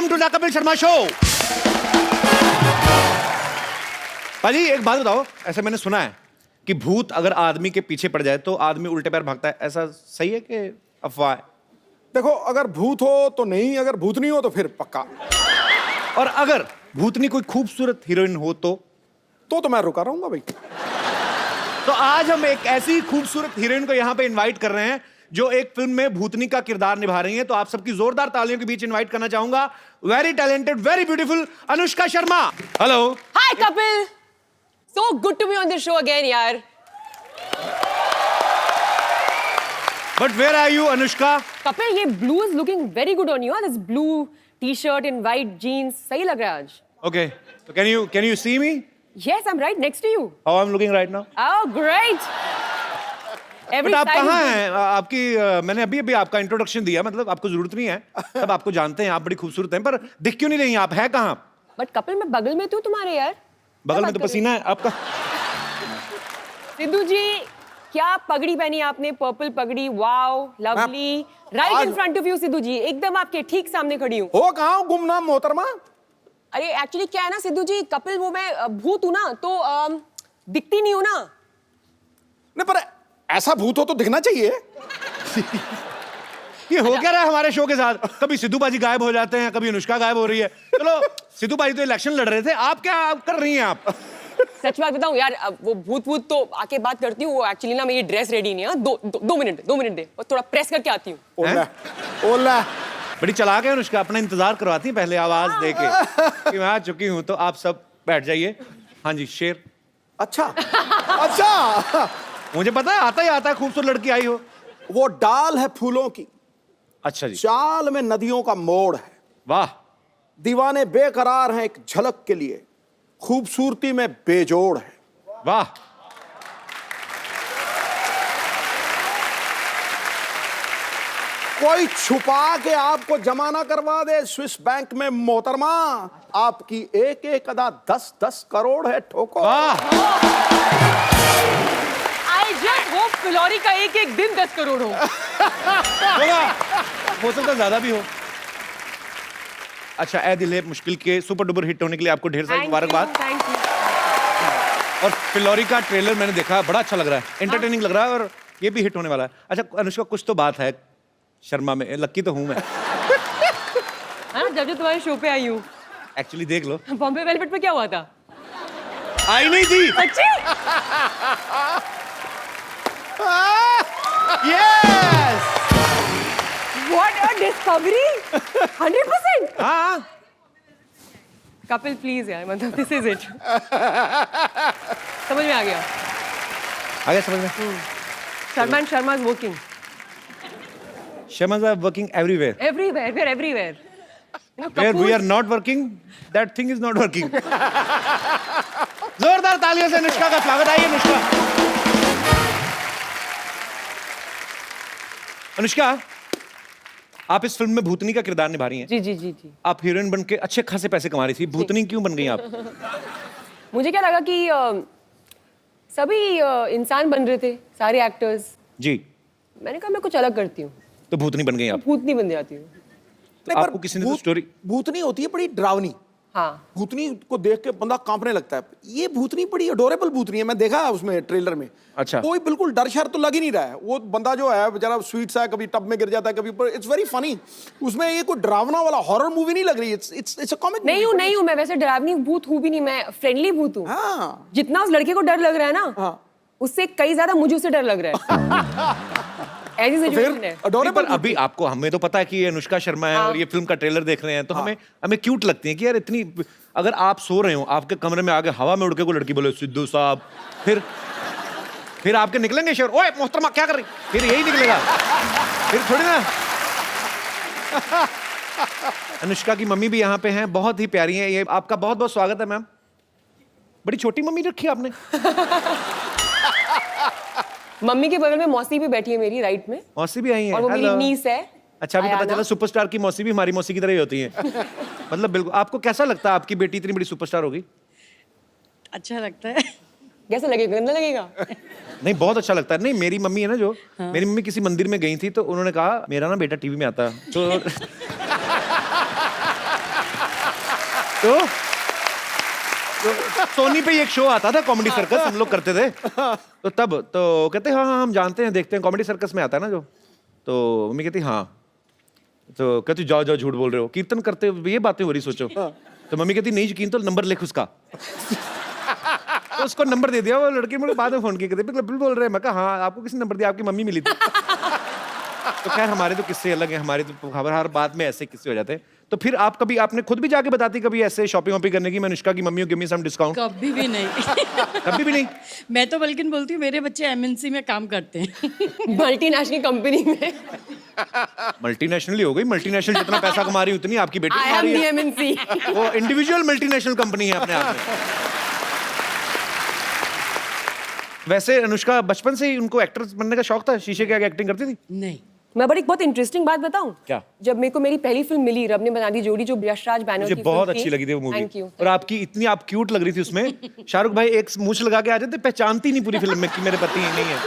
Welcome to the Kapil Sharma show. भाजी एक बात बताओ, ऐसे मैंने सुना है कि भूत अगर आदमी के पीछे पड़ जाए तो आदमी उल्टे पैर भागता है, ऐसा सही है कि अफवाह है? देखो, अगर भूत हो तो नहीं, अगर भूत नहीं हो तो फिर पक्का। और अगर भूतनी कोई खूबसूरत हीरोइन हो तो मैं रुका रहूंगा भाई। तो आज हम एक ऐसी खूबसूरत हीरोइन को यहाँ पे इनवाइट कर रहे हैं जो एक फिल्म में भूतनी का किरदार निभा रही है। तो आप सबकी जोरदार तालियों के बीच इनवाइट करना चाहूंगा very talented, very beautiful Anushka Sharma. Hello. Hi Kapil, so good to be on this show again यार। But where are you Anushka? Kapil, ये blue is looking very good on you। This blue t-shirt and white jeans सही लग रहा है आज। Okay, so can you see me? Yes, I'm right next to you। How I'm looking right now? Oh, great। Every but आप side कहाँ is हैं? आपकी मैंने अभी आपका इंट्रोडक्शन दिया, मतलब आपको जरूरत नहीं है, सब आपको जानते हैं, आप बड़ी खूबसूरत हैं, पर दिख क्यों नहीं रही? आप है कहाँ? बट कपिल, मैं बगल में तो तुम्हारे यार। बगल में तो पसीना है आपका। सिद्धू जी, क्या पगड़ी पहनी आपने? पर्पल पगड़ी, wow lovely. Right in front of you Sidhu ji, एकदम आपके ठीक सामने खड़ी हूँ। हो कहाँ हूँ गुमनाम मोहतरमा? अरे एक्चुअली क्या है ना सिद्धू जी, कपिल वो मैं भूत हूँ ना, तो दिखती नहीं हूँ ना। नहीं, पर ऐसा भूत हो तो दिखना चाहिए। ये हो क्या रहा है हमारे शो के साथ? कभी सिद्धू बाजी गायब हो जाते हैं, कभी अनुष्का गायब हो रही है। चलो, सिद्धू बाजी तो इलेक्शन लड़ रहे थे, आप क्या कर रही हैं आप? सच बात बताऊं यार, वो भूत तो आके बात करती हूँ। वो एक्चुअली ना मेरी ड्रेस रेडी नहीं है। दो मिनट दे, और थोड़ा प्रेस करके आती हूँ। ओला बड़ी चालाक है अनुष्का, अपना इंतजार करवाती है पहले आवाज देके कि मैं आ चुकी हूँ। तो आप सब बैठ जाइए। हाँ जी, शेर। अच्छा अच्छा, मुझे पता है, आता है, खूबसूरत लड़की आई हो। वो डाल है फूलों की, अच्छा जी। चाल में नदियों का मोड़ है। वाह। दीवाने बेकरार हैं एक झलक के लिए, खूबसूरती में बेजोड़ है। वाह। कोई छुपा के आपको जमाना करवा दे स्विस बैंक में मोहतरमा, आपकी एक एक अदा 10-10 करोड़ है ठोको। वाह। आई जस्ट होप फिलौरी का एक एक दिन 10 करोड़ हो। हो सकता है ज्यादा भी हो। अच्छा, ए दिल है मुश्किल के सुपर डुपर हिट होने के लिए आपको ढेर सारी मुबारकबाद। Thank you. और फिलौरी का ट्रेलर मैंने देखा, बड़ा अच्छा लग रहा है, एंटरटेनिंग लग रहा है, और ये भी हिट होने वाला है। अच्छा अनुष्का, कुछ तो बात है शर्मा में, लक्की तो हूं मैं। हाँ, जब तुम्हारे शो पे आई हूँ। एक्चुअली देख लो, बॉम्बे वेलवेट पे क्या हुआ था? आई नहीं थी। सच्ची? यस। What a discovery! 100%. हाँ। कपिल प्लीज यार, मतलब दिस इज इट। समझ में आ गया। आ गया समझ में? Sharma is working. Shamas are working everywhere. Everywhere, we're everywhere. You know, Where we Kapoor's- are not working, that thing is not working. जोरदार तालियों से अनुष्का का स्वागत। आइए अनुष्का। अनुष्का, आप इस फिल्म में भूतनी का किरदार निभा रही हैं। जी जी जी जी। आप हीरोइन बन के अच्छे खासे पैसे कमा रही थी, भूतनी क्यों बन गई आप? मुझे क्या लगा कि सभी इंसान बन रहे थे, सारे एक्टर्स। जी। मैंने कहा मैं कुछ अलग करती हूँ, तो भूतनी बन गई आप। भूतनी बन जाती हूँ। तो आपको किसी ने तो स्टोरी। भूतनी होती है बड़ी डरावनी। हाँ, भूतनी को देख के बंदा कांपने लगता है। ये भूतनी बड़ी अडोरेबल भूतनी है, मैं देखा है उसमें ट्रेलर में। अच्छा। कोई बिल्कुल डर शर तो लग ही नहीं रहा है। वो बंदा जो है बेचारा स्वीट सा है, कभी टब में गिर जाता है, कभी ऊपर। It's very funny. उसमें ये कोई डरावना वाला हॉरर मूवी नहीं लग रही। It's a comic. नहीं हूँ मैं वैसे डरावनी भूत हूँ भी नहीं, मैं फ्रेंडली भूत हूँ। हाँ। जितना उस लड़के को डर लग रहा है ना, हाँ। उससे कई ज्यादा मुझे उससे डर लग रहा है। ऐसी सिचुएशन है। नहीं, अडोरेबल। पर अभी आपको, हमें तो पता है कि ये अनुष्का शर्मा है और ये फिल्म का ट्रेलर देख रहे हैं, तो हमें क्यूट लगती है कि यार इतनी। अगर आप सो रहे हो, आपके कमरे में आगे हवा में उड़ के कोई लड़की बोले सिद्धू साहब, फिर आपके निकलेंगे शेर, ओए मोहतरमा क्या कर रही, फिर यही निकलेगा, फिर थोड़ी ना। अनुष्का की मम्मी भी यहाँ पे हैं, बहुत ही प्यारी हैं। ये आपका बहुत बहुत स्वागत है मैम। बड़ी छोटी मम्मी रखी आपने। मम्मी के बगल में मौसी भी बैठी है मेरी राइट में, मौसी भी आई हैं। और वो मेरी Hello. नीस है। अच्छा, अभी पता आयाना। चला सुपरस्टार की मौसी भी हमारी मौसी की तरह ही होती है। मतलब बिल्कुल। आपको कैसा लगता है आपकी बेटी इतनी बड़ी सुपरस्टार होगी? अच्छा लगता है। कैसा लगेगा? गंदा लगेगा? नहीं, बहुत अच्छा लगता है। नहीं, मेरी मम्मी है ना जो, मेरी मम्मी किसी मंदिर में गई थी, तो उन्होंने कहा मेरा ना बेटा टीवी में आता है, तो तो सोनी पे एक शो आता था कॉमेडी सर्कस, हम लोग करते थे। तो तब तो कहते हाँ हाँ हम जानते हैं, देखते हैं, कॉमेडी सर्कस में आता है ना जो। तो मम्मी कहती हाँ। तो कहती जाओ जाओ झूठ बोल रहे हो, कीर्तन करते हो, ये बातें हो रही सोचो। तो मम्मी कहती नहीं यकीन तो नंबर लिख उसका। तो उसको नंबर दे दिया, वो लड़की मुझे बाद में फोन किया, कहते बिल्कुल बोल रहे हैं। मैं कहा हाँ आपको किसने नंबर दिया, आपकी मम्मी मिली थी। तो खैर हमारे तो किस्से अलग हैं, हमारे तो हर बात में ऐसे किस्से हो जाते हैं। तो फिर आप कभी आपने खुद भी जाके बताती कभी ऐसे शॉपिंग वॉपिंग करने की, मैं अनुष्का की मम्मी गिव मी सम डिस्काउंट? कभी भी नहीं। कभी भी नहीं? मैं तो बल्कि बोलती हूँ मेरे बच्चे एमएनसी में काम करते हैं। मल्टीनेशनल कंपनी में। मल्टीनेशनल ही हो गई, मल्टीनेशनल जितना पैसा कमा रही उतनी आपकी बेटी आई कमा एम रही दी है। एमएनसी। वो इंडिविजुअल मल्टीनेशनल कंपनी है अपने आप में। वैसे अनुष्का बचपन से ही उनको एक्टर बनने का शौक था, शीशे के आगे एक्टिंग करती थी? नहीं। मैं बड़ी बहुत इंटरेस्टिंग बात बताऊं? क्या? जब मेरे को मेरी पहली फिल्म मिली, रब ने बना दी जोड़ी, जो यशराज बैनर्जी मुझे बहुत अच्छी लगी थी वो मूवी। Thank you. और आपकी इतनी आप क्यूट लग रही थी उसमें। शाहरुख भाई एक मूछ लगा के आ जाते, पहचानती नहीं पूरी फिल्म में कि मेरे पति नहीं है।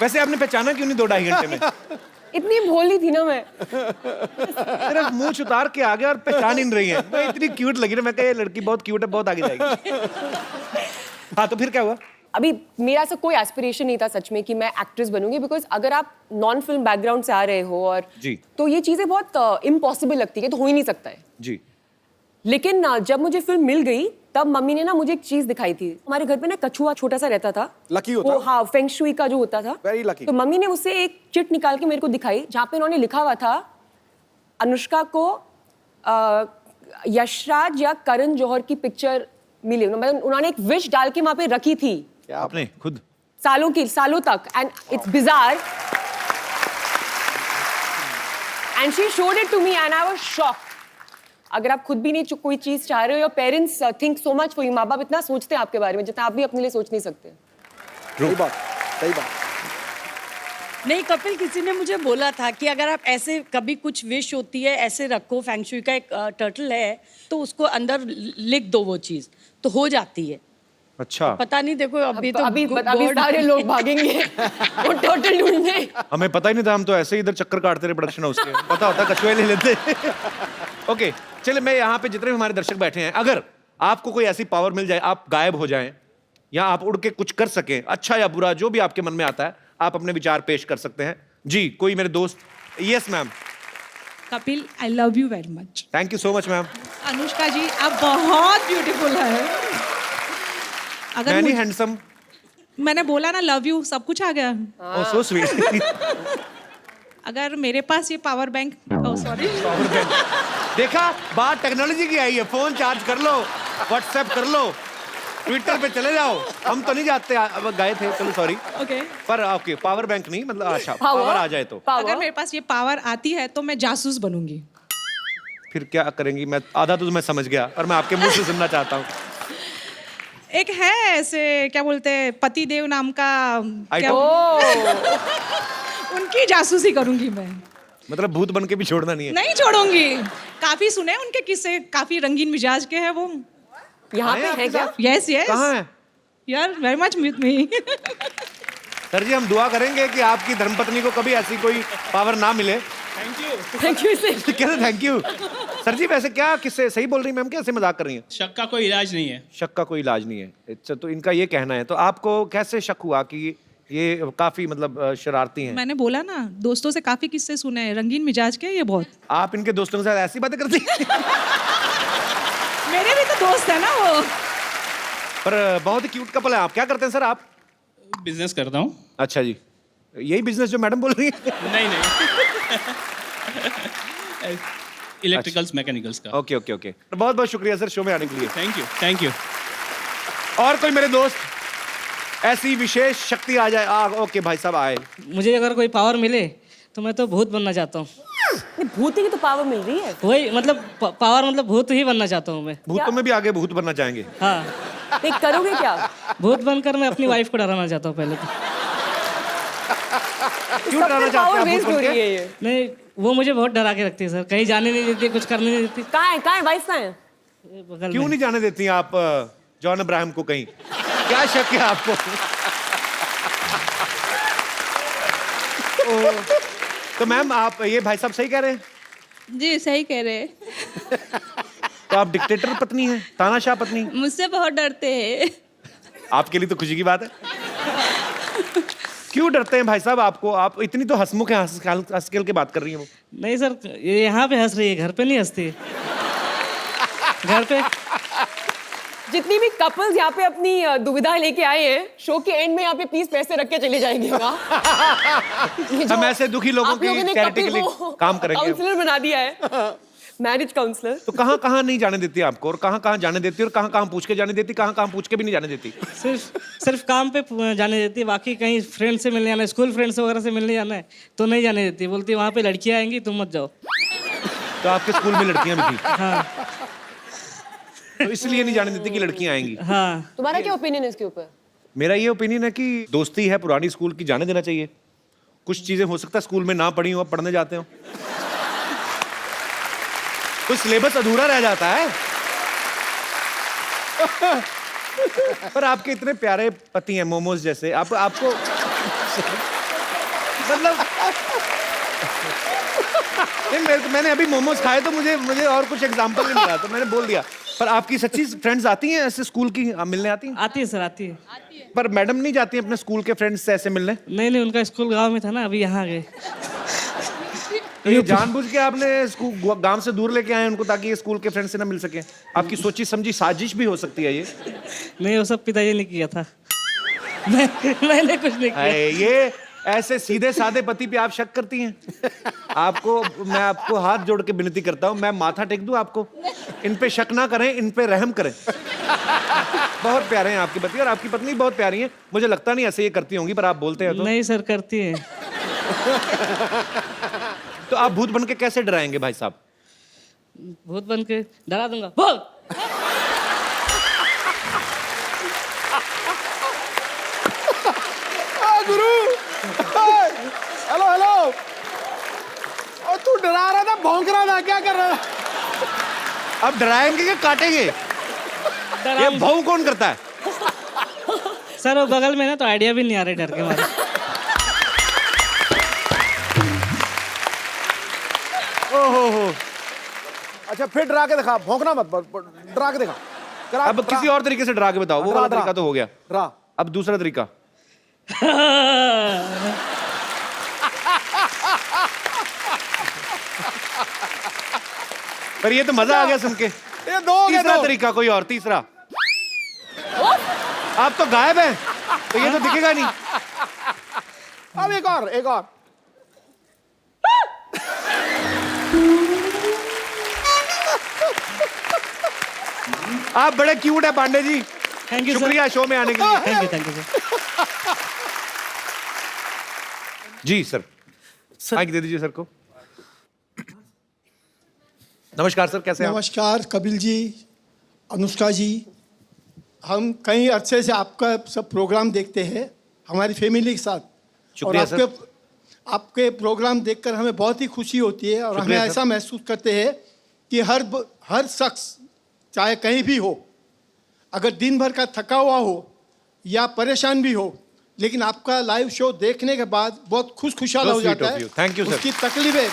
वैसे आपने पहचाना क्यों नहीं 2-2.5 घंटे में? इतनी भोली थी ना मैं। सिर्फ मूछ उतार के आ गया और पहचान ही नहीं रही है। मैं इतनी क्यूट लगी ना, मैं कहा ये लड़की बहुत क्यूट है, बहुत आगे जाएगी। हाँ तो फिर क्या हुआ? अभी मेरा ऐसा कोई एस्पिरेशन नहीं था सच में कि मैं एक्ट्रेस बनूंगी, बिकॉज अगर आप नॉन फिल्म बैकग्राउंड से आ रहे हो और जी। तो ये चीजें बहुत इम्पॉसिबल लगती है, तो हो ही नहीं सकता है। जी। लेकिन जब मुझे फिल्म मिल गई तब मम्मी ने ना मुझे एक चीज दिखाई थी। हमारे घर पे ना कछुआ छोटा सा रहता था, लकी होता वो, हाँ, फेंग शुई का जो होता था। Very lucky. तो मम्मी ने उससे एक चिट निकाल के मेरे को दिखाई, जहाँ पे उन्होंने लिखा हुआ था अनुष्का को यशराज या करण जौहर की पिक्चर मिली। मतलब उन्होंने एक विश डाल के वहां पे रखी थी आपने खुद? सालों तक, and it's bizarre, and she showed it to me and I was shocked. अगर आप खुद भी नहीं कोई चीज चाह रहे हो, your parents think so much for you, माँ बाप इतना सोचते हैं आपके बारे में जितना आप भी अपने लिए सोच नहीं सकते। सही बात, सही बात। नहीं कपिल, किसी ने मुझे बोला था कि अगर आप ऐसे कभी कुछ विश होती है ऐसे रखो, फेंग शुई का एक टर्टल है तो उसको अंदर लिख दो, वो चीज तो हो जाती है। अच्छा। पता नहीं, देखो अभी तो अभी सारे लोग भागेंगे वो टोटल ढूंढने। हमें पता ही नहीं था, हम तो ऐसे ही इधर चक्कर काटते रहे प्रोडक्शन हाउस के। पता होता कछुए ले लेते। ओके चलिए, मैं यहाँ पे जितने भी हमारे दर्शक बैठे हैं, अगर आपको कोई ऐसी पावर मिल जाए, आप गायब हो जाएं या आप उड़ के कुछ कर सकें, अच्छा या बुरा जो भी आपके मन में आता है, आप अपने विचार पेश कर सकते हैं। जी, कोई मेरे दोस्त? Yes ma'am. Kapil, I love you very much. Thank you so much ma'am. Anushka ji, आप बहुत ब्यूटीफुल है। अगर मैनी हैंडसम। मैंने बोला ना लव यू, सब कुछ आ गया। ओह सो स्वीट। अगर मेरे पास ये पावर बैंक, ओह सॉरी, देखा, बात टेक्नोलॉजी की आई है। फोन चार्ज कर लो, व्हाट्सएप कर लो, ट्विटर पे चले जाओ। हम तो नहीं जाते, अब गए थे, चलो सॉरी। ओके। पर ओके, पावर बैंक नहीं, मतलब अच्छा पावर आ जाए तो। अगर मेरे पास ये पावर आती है तो मैं जासूस बनूंगी। फिर क्या करेंगी? मैं आधा तो मैं समझ गया, पर मैं आपके मुंह से सुनना चाहता हूँ। एक है ऐसे, क्या बोलते हैं, पति देव नाम का, क्या उनकी जासूसी करूंगी मैं। मतलब भूत बन के भी छोड़ना नहीं है? नहीं छोड़ूंगी। काफी सुने उनके किस्से, काफी रंगीन मिजाज के हैं वो। यहाँ पे है क्या? Yes yes. कहाँ है? यार very much with me. Sir ji, हम दुआ करेंगे कि आपकी धर्मपत्नी को कभी ऐसी कोई पावर ना मिले। Thank you sir. कैसे थैंक यू? सर जी वैसे क्या किससे सही बोल रही मैम, कैसे मजाक कर रही हैं? शक का कोई इलाज नहीं है। शक का कोई इलाज नहीं है। अच्छा, तो इनका ये कहना है, तो आपको कैसे शक हुआ कि ये काफी मतलब शरारती हैं? मैंने बोला ना, दोस्तों से काफी किस्से सुने हैं, रंगीन मिजाज के ये बहुत। आप इनके दोस्तों के साथ ऐसी बातें करती हैं? मेरे भी तो दोस्त है ना वो। पर बहुत ही क्यूट कपल है। आप क्या करते हैं सर? आप बिजनेस करता हूँ। अच्छा जी, यही बिजनेस जो मैडम बोल रही है? नहीं इलेक्ट्रिकल्स मैकेनिकल्स का। ओके ओके ओके, बहुत बहुत शुक्रिया सर शो में आने के लिए। Thank you. और कोई मेरे दोस्त ऐसी विशेष शक्ति आ जाए? ओके भाई साहब आए। मुझे अगर कोई पावर मिले तो मैं तो भूत बनना चाहता हूँ। भूत की तो पावर मिल रही है। वही मतलब पावर, मतलब भूत ही बनना चाहता हूँ मैं। भूतों में भी आगे भूत बनना चाहेंगे? हाँ। नहीं करोगे क्या? भूत बनकर मैं अपनी वाइफ को डराना चाहता हूँ पहले तो। क्यों डराना चाहते पावर हैं आप वेस्ट भूत हो बन रही के? है ये। नहीं, वो मुझे बहुत डरा के रखती है सर, कहीं जाने नहीं देती, कुछ करने नहीं देती। कहाँ है वाइफ कहाँ है? बगल क्यों में। नहीं जाने देती आप जॉन अब्राहम को कहीं? क्या शक है आपको? तो मैम आप ये भाई साहब सही कह रहे हैं? जी सही कह रहे हैं। तो आप डिक्टेटर पत्नी हैं, तानाशाह पत्नी। मुझसे बहुत डरते हैं। आपके लिए तो खुशी की बात है। क्यों डरते हैं भाई साहब आपको? आप इतनी तो हंसमुख है, हंस खेल के बात कर रही हैं वो। नहीं सर, ये यहाँ पे हंस रही है, घर पे नहीं हंसती। घर पे जितनी भी कपल्स यहाँ पे अपनी दुविधा लेके आए हैं, शो के एंड में यहाँ पे प्लीज पैसे रख के चले जाएंगे वहाँ। हम ऐसे दुखी लोगों की चैरिटी के लिए काम करेंगे। काउंसलर बना दिया है, मैरिज काउंसलर। तो कहाँ कहाँ नहीं जाने देती आपको, और कहाँ कहाँ जाने देती, और कहाँ कहाँ पूछ के जाने देती, कहाँ कहाँ पूछ के भी नहीं जाने देती? सिर्फ काम पे जाने देती है, बाकी कहीं फ्रेंड से मिलने जाना है, स्कूल फ्रेंड्स वगैरह से मिलने जाना है तो नहीं जाने देती। बोलती वहाँ पे लड़कियाँ आएंगी, तुम मत जाओ। तो आपके स्कूल में लड़कियां भी थी, हाँ तो इसलिए नहीं जाने देती कि लड़कियां आएंगी। हाँ। तुम्हारा क्या ओपिनियन है इसके ऊपर? मेरा ये ओपिनियन है कि दोस्ती है पुरानी स्कूल की, जाने देना चाहिए। कुछ चीजें हो सकता है स्कूल में ना पढ़ी हो, अब पढ़ने जाते हो, कुछ सिलेबस अधूरा रह जाता है। पर आपके इतने प्यारे पति हैं, मोमोज जैसे, आपको मतलब नहीं, मैंने अभी मोमोज खाए तो मुझे और कुछ एग्जांपल नहीं मिला, तो मैंने बोल दिया। पर आपकी सच्ची फ्रेंड्स आती हैं ऐसे स्कूल की मिलने आती हैं? आती है सर, आती है। पर मैडम नहीं जाती हैं अपने स्कूल के फ्रेंड्स से ऐसे मिलने? नहीं, उनका स्कूल गांव में था ना, अभी यहाँ आ गए। तो ये जानबूझ के आपने स्कूल गांव से दूर लेके आए हैं उनको, ताकि ये स्कूल के फ्रेंड से ना मिल सके? आपकी सोची समझी साजिश भी हो सकती है ये। नहीं, वो सब पिताजी ने किया था। मैंने कुछ नहीं किया। ये ऐसे सीधे साधे पति पे आप शक करती हैं? मैं आपको हाथ जोड़ के विनती करता हूँ, मैं माथा टेक दूं आपको, इन पे शक ना करें, इन पे रहम करें। बहुत प्यारे हैं आपके पति, और आपकी पत्नी बहुत प्यारी है। मुझे लगता नहीं ऐसे ये करती होंगी, पर आप बोलते हैं तो। नहीं सर, करती है। तो आप भूत बन के कैसे डराएंगे भाई साहब? भूत बन के डरा दूंगा, बोल। गुरु, हेलो हेलो, और तू डरा रहा था, भौंक रहा था, क्या कर रहा था? अब डराएंगे कि काटेंगे? ये भाऊ कौन करता है? सर वो बगल में ना, तो आइडिया भी नहीं आ रही डर के मारे। ओहो, अच्छा फिर डरा के दिखा, भौंकना मत, डरा के दिखा। अब किसी और तरीके से डरा के बताओ। वो वाला तरीका तो हो गया, डरा। अब दूसरा तरीका। पर ये तो मजा आ गया सुन के। ये दो हो गए, तीसरा दो। तरीका कोई और, तीसरा। आप तो गायब हैं, तो ये तो दिखेगा नहीं। अब एक और। आप बड़े क्यूट है Pandey ji. Thank you sir. शुक्रिया शो में आने के लिए। Thank you sir. जी सर, माइक दे दीजिए सर को। नमस्कार सर, कैसे हैं आप? नमस्कार कपिल जी, अनुष्का जी। हम कई अरसे से आपका सब प्रोग्राम देखते हैं हमारी फैमिली के साथ, और शुक्रिया सर। आपके प्रोग्राम देखकर हमें बहुत ही खुशी होती है, और हमें शुक्रिया सर। ऐसा महसूस करते हैं कि हर शख्स चाहे कहीं भी हो, अगर दिन भर का थका हुआ हो या परेशान भी हो, लेकिन आपका लाइव शो देखने के बाद बहुत खुशहाल So हो sweet जाता of है। you. Thank you, sir. उसकी तकलीफें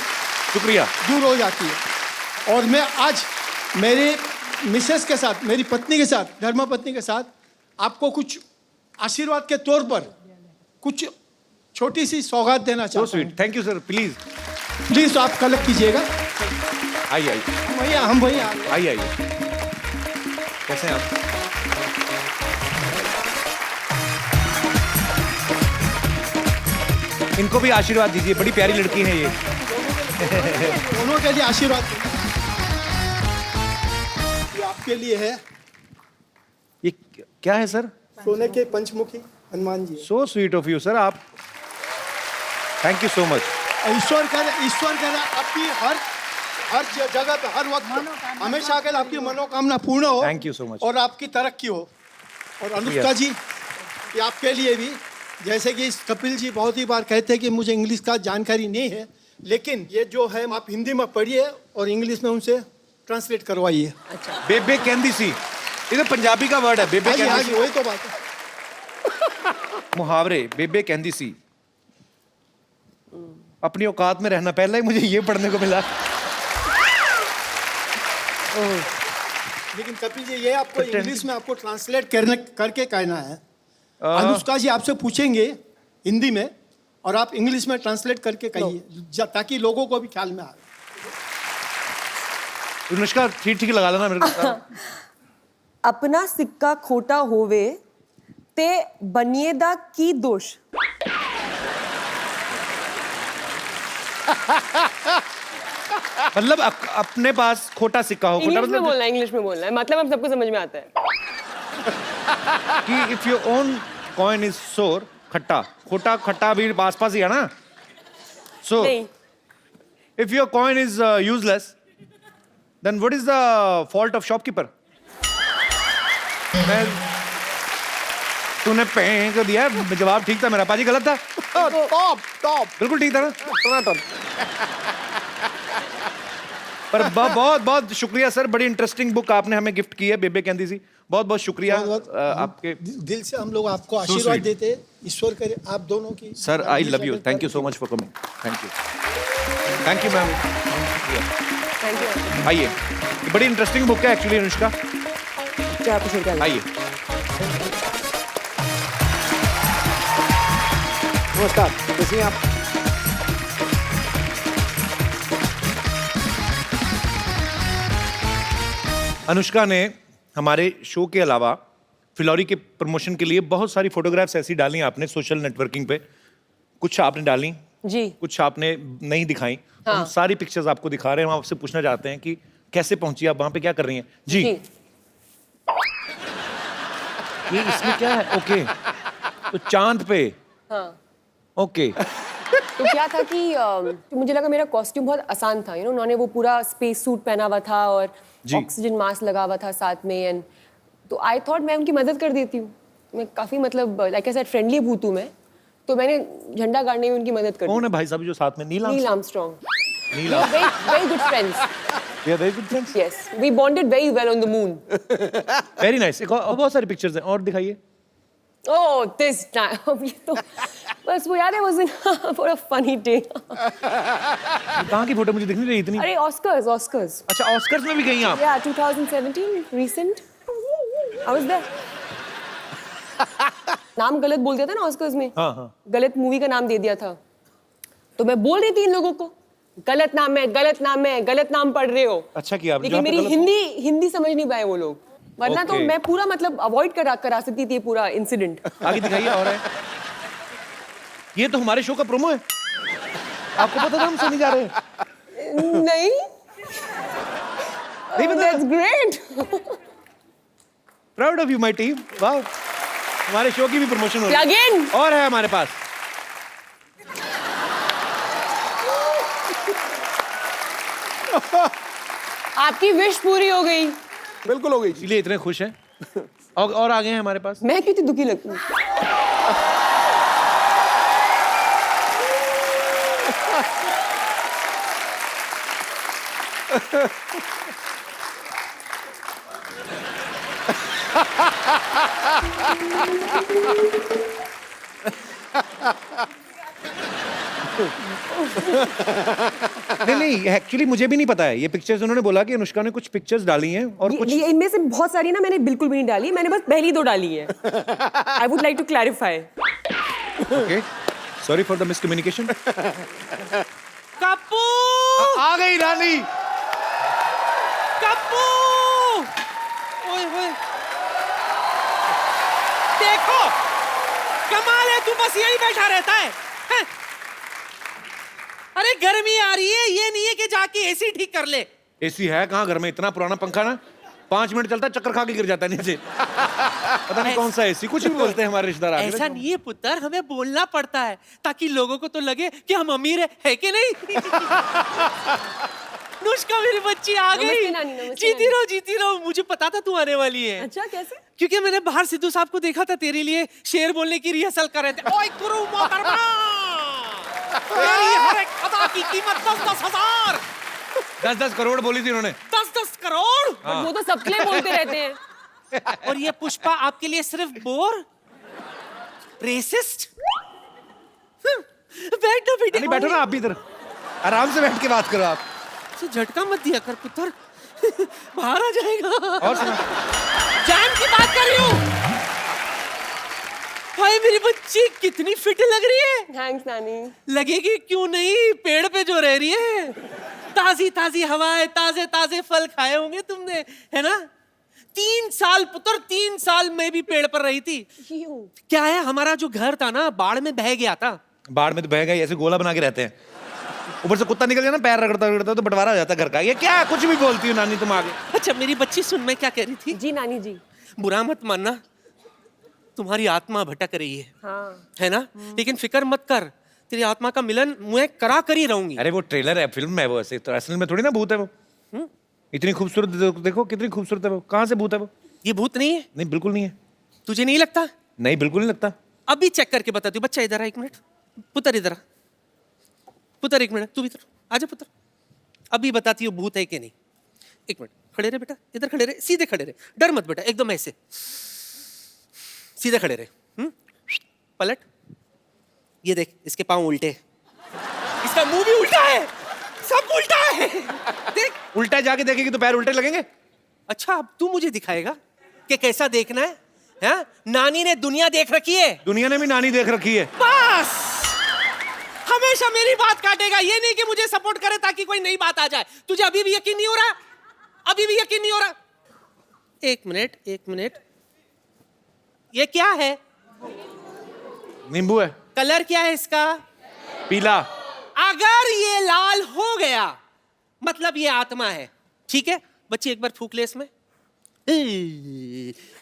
शुक्रिया। दूर हो जाती है। और मैं आज मेरे मिसेस के साथ, मेरी पत्नी के साथ, धर्मपत्नी के साथ आपको कुछ आशीर्वाद के तौर पर कुछ छोटी सी सौगात देना सो चाहता हूँ। Sweet, thank you sir. Please please आप कलेक्ट कीजिएगा। आइए हम भैया आइए। कैसे हैं आप? इनको भी आशीर्वाद दीजिए, बड़ी प्यारी लड़की है ये। दोनों के लिए आशीर्वाद। ये आपके लिए है, ये क्या है सर? सोने के पंचमुखी Hanuman ji. So sweet of you sir. आप, थैंक यू सो मच। ईश्वर करे आपकी हर जगह पे, हर वक्त, हमेशा अगर आपकी मनोकामना पूर्ण हो। Thank you so much. और आपकी तरक्की हो। और अनुष्का जी, ये आपके लिए भी, जैसे कि कपिल जी बहुत ही बार कहते हैं कि मुझे इंग्लिश का जानकारी नहीं है, लेकिन ये जो है आप हिंदी में पढ़िए और इंग्लिश में उनसे ट्रांसलेट करवाइए। बेबे कहंदी सी, ये तो पंजाबी का वर्ड है। बेबे हाँ कहंदी जी, सी, वही तो बात है। मुहावरे। बेबे कहंदी सी, अपनी औकात में रहना। पहले ही मुझे ये पढ़ने को मिला। लेकिन कपिल जी ये आपको इंग्लिश में आपको ट्रांसलेट करके कहना है। अनुष्का जी आपसे पूछेंगे हिंदी में और आप इंग्लिश में ट्रांसलेट करके कहिए ताकि लोगों को भी ख्याल में आए। अनुष्का ठीक लगा लेना मेरे को। अपना सिक्का खोटा होवे ते बनिएदा की दोष। मतलब अपने पास खोटा सिक्का हो, खोटा इंग्लिश में मतलब बोलना है, इंग्लिश में बोलना है, मतलब हम सबको समझ में आता है कि if your own coin is सोर, खट्टा खोटा खट्टा भी आसपास ही है ना। सो नहीं, if your coin is useless then what is the fault of shopkeeper? मैं तूने पैं को दिया, जवाब ठीक था मेरा, पाजी गलत था? टॉप बिल्कुल ठीक था ना। टनाटन। पर बहुत बहुत शुक्रिया सर, बड़ी इंटरेस्टिंग बुक आपने हमें गिफ्ट की है, बेबे कहती सी। बहुत बहुत शुक्रिया आपके। दिल से हम लोग आपको आशीर्वाद sweet. देते हैं, ईश्वर करे आप दोनों की। Sir I love you, thank you so much for coming. Thank you ma'am. Thank you. आइए, ये बड़ी इंटरेस्टिंग बुक है एक्चुअली अनुष्का। क्या आप शेयर करें? आइए। नमस्कार, कैसी हैं आप? अनुष्का ने हमारे शो के अलावा फिलौरी के प्रमोशन के लिए बहुत सारी फोटोग्राफ्स ऐसी डाली आपने सोशल नेटवर्किंग पे। कुछ आपने डाली, जी, कुछ आपने नहीं दिखाई। हाँ। हम सारी पिक्चर्स आपको दिखा रहे हैं। हम आपसे पूछना चाहते हैं कि कैसे पहुंची आप वहां पे, क्या कर रही हैं? जी, जी। ये इसमें क्या है? ओके, तो चांद पे। हाँ, ओके, तो क्या था कि तो मुझे लगा मेरा कॉस्ट्यूम बहुत आसान था, उन्होंने वो पूरा स्पेस सूट पहना हुआ था और जी। ऑक्सीजन मास्क लगा हुआ था साथ में, एंड तो आई थॉट मैं उनकी मदद कर देती हूँ। मैं काफी मतलब लाइक आई सेड फ्रेंडली भूत हूँ मैं, तो मैंने झंडा गाड़ने में उनकी मदद कर कौन दी। है भाई साहब जो साथ में? Neil Neil Armstrong. Armstrong. Neil very good friends. We are very good friends. Yes, we bonded very well on the moon. Very nice. एक और बहुत सारी पिक्चर्स हैं, और दिखाइए। ओह दिस टाइम ये तो बस वो याद है उस दिन फॉर अ फनी डे। कहाँ की फोटो मुझे दिख नहीं रही इतनी? अरे ऑस्कर्स। अच्छा, ऑस्कर्स में भी गई आप? Yeah, 2017 recent. I was there. नाम गलत बोल दिया था ना ऑस्कर्स में। हाँ हाँ। गलत मूवी का नाम दे दिया था, तो मैं बोल रही थी इन लोगों को गलत नाम है, गलत नाम है, गलत नाम पढ़ रहे हो। अच्छा किया आपने। लेकिन मेरी हिंदी समझ नहीं पाए वो लोग, वरना तो Okay. मैं पूरा मतलब अवॉइड करा सकती थी पूरा इंसिडेंट। आगे दिखाइए। और है, ये तो हमारे शो का प्रोमो है। आपको पता था हम सुनी जा रहे हैं? नहीं, पता? that's great. Proud of you my team. वाह, हमारे शो की भी प्रमोशन हो रही Plug in. है। और है हमारे पास। आपकी विश पूरी हो गई। बिल्कुल हो गई। इसलिए इतने खुश हैं। और आगे हैं हमारे पास। मैं क्यों इतनी दुखी लगती हूँ? नहीं एक्चुअली मुझे भी नहीं पता है ये पिक्चर्स। उन्होंने बोला कि अनुष्का ने कुछ पिक्चर्स डाली हैं और कुछ ये इनमें से बहुत सारी ना मैंने बिल्कुल भी नहीं डाली, मैंने बस पहली 2 डाली है। I would like to clarify. Okay, sorry for the miscommunication. Kappu आ गई रानी। कप्पू ओए होए देखो कमाल है, तू बस यही बैठा रहता है हैं? अरे गर्मी आ रही है, ये नहीं है कि जाके एसी ठीक कर ले। एसी है कहाँ घर में? इतना पुराना पंखा ना 5 मिनट चलता है, चक्कर खा के गिर जाता है नीचे। पता नहीं कौन सा एसी, कुछ भी बोलते हैं हमारे रिश्तेदार आके। ऐसा नहीं है पुत्र, हमें बोलना पड़ता है ताकि लोगों को तो लगे कि हम अमीर है कि नहीं? नुष्का मेरी बच्ची आ गई। नमस्ते नानी, नमस्ते जीती रहो। मुझे पता था तू आने वाली है। अच्छा, कैसे? क्योंकि मैंने बाहर सिद्धू साहब को देखा था तेरे लिए शेर बोलने की रिहर्सल कर रहे थे। ओए गुरु मोहतरमा, मेरी हर एक अदा की कीमत 10,000 10 करोड़ बोली थी उन्होंने। 10 करोड़। But वो तो सबके लिए बोलते रहते हैं। और ये पुष्पा आपके लिए सिर्फ बोर रेसिस्ट। बैठो बेटे। नहीं बैठो ना आप भी इधर, आराम से बैठ के बात करो आप। झटका मत दिया कर पुत्र, बाहर आ जाएगा। और सुना। जान की बात कर रही हूँ। भाई मेरी बच्ची कितनी फिट लग रही है। थैंक्स नानी। लगेगी क्यों नहीं, पेड़ पे जो रह रही है, ताजी ताजी हवाएं, ताजे ताजे फल खाए होंगे तुमने, है ना। 3 साल पुत्र, 3 साल मैं भी पेड़ पर रही थी। क्या है, हमारा जो घर था ना बाढ़ में बह गया था। बाढ़ में तो बह गए, ऐसे गोला बना के रहते हैं, ऊपर से कुत्ता निकल गया ना, पैर रगड़ता रगड़ता तो बंटवारा हो जाता घर का। ये क्या कुछ भी बोलती हो नानी तुम आगे। अच्छा मेरी बच्ची सुन, मैं क्या कह रही थी। जी नानी जी। बुरा मत मानना, तुम्हारी आत्मा भटक रही है, हाँ। है ना, लेकिन फिक्र मत कर, तेरी आत्मा का मिलन मैं करा कर ही रहूंगी। अरे वो ट्रेलर है, फिल्म है वो, ऐसे तो असल में थोड़ी ना भूत है वो। इतनी खूबसूरत देखो कितनी खूबसूरत है वो, कहाँ से भूत है वो। ये भूत नहीं है। नहीं बिल्कुल नहीं है। तुझे नहीं लगता। नहीं बिल्कुल नहीं लगता। अभी चेक करके बताती हूँ। बच्चा इधर आ, 1 मिनट। पुत्र इधर आ, पुत्र 1 मिनट, तू इधर आजा पुत्र। अभी बताती हूँ भूत है कि नहीं। 1 मिनट खड़े रहे बेटा, इधर खड़े रहे, सीधे खड़े रहे, डर मत बेटा, एकदम ऐसे सीधे खड़े रहे। पलट, ये देख इसके पांव उल्टे, इसका मुंह भी उल्टा है, सब उल्टा है। देख उल्टा जाके देखेगी तो पैर उल्टे लगेंगे। अच्छा अब तू मुझे दिखाएगा कि कैसा देखना है, हाँ? नानी ने दुनिया देख रखी है। दुनिया ने भी नानी देख रखी है। बस हमेशा मेरी बात काटेगा, ये नहीं कि मुझे सपोर्ट करे ताकि कोई नई बात आ जाए। तुझे अभी भी यकीन नहीं हो रहा, अभी भी यकीन नहीं हो रहा। 1 मिनट 1 मिनट, ये क्या है। नींबू है। कलर क्या है इसका। पीला। अगर ये लाल हो गया मतलब ये आत्मा है, ठीक है। बच्ची एक बार फूक ले इसमें।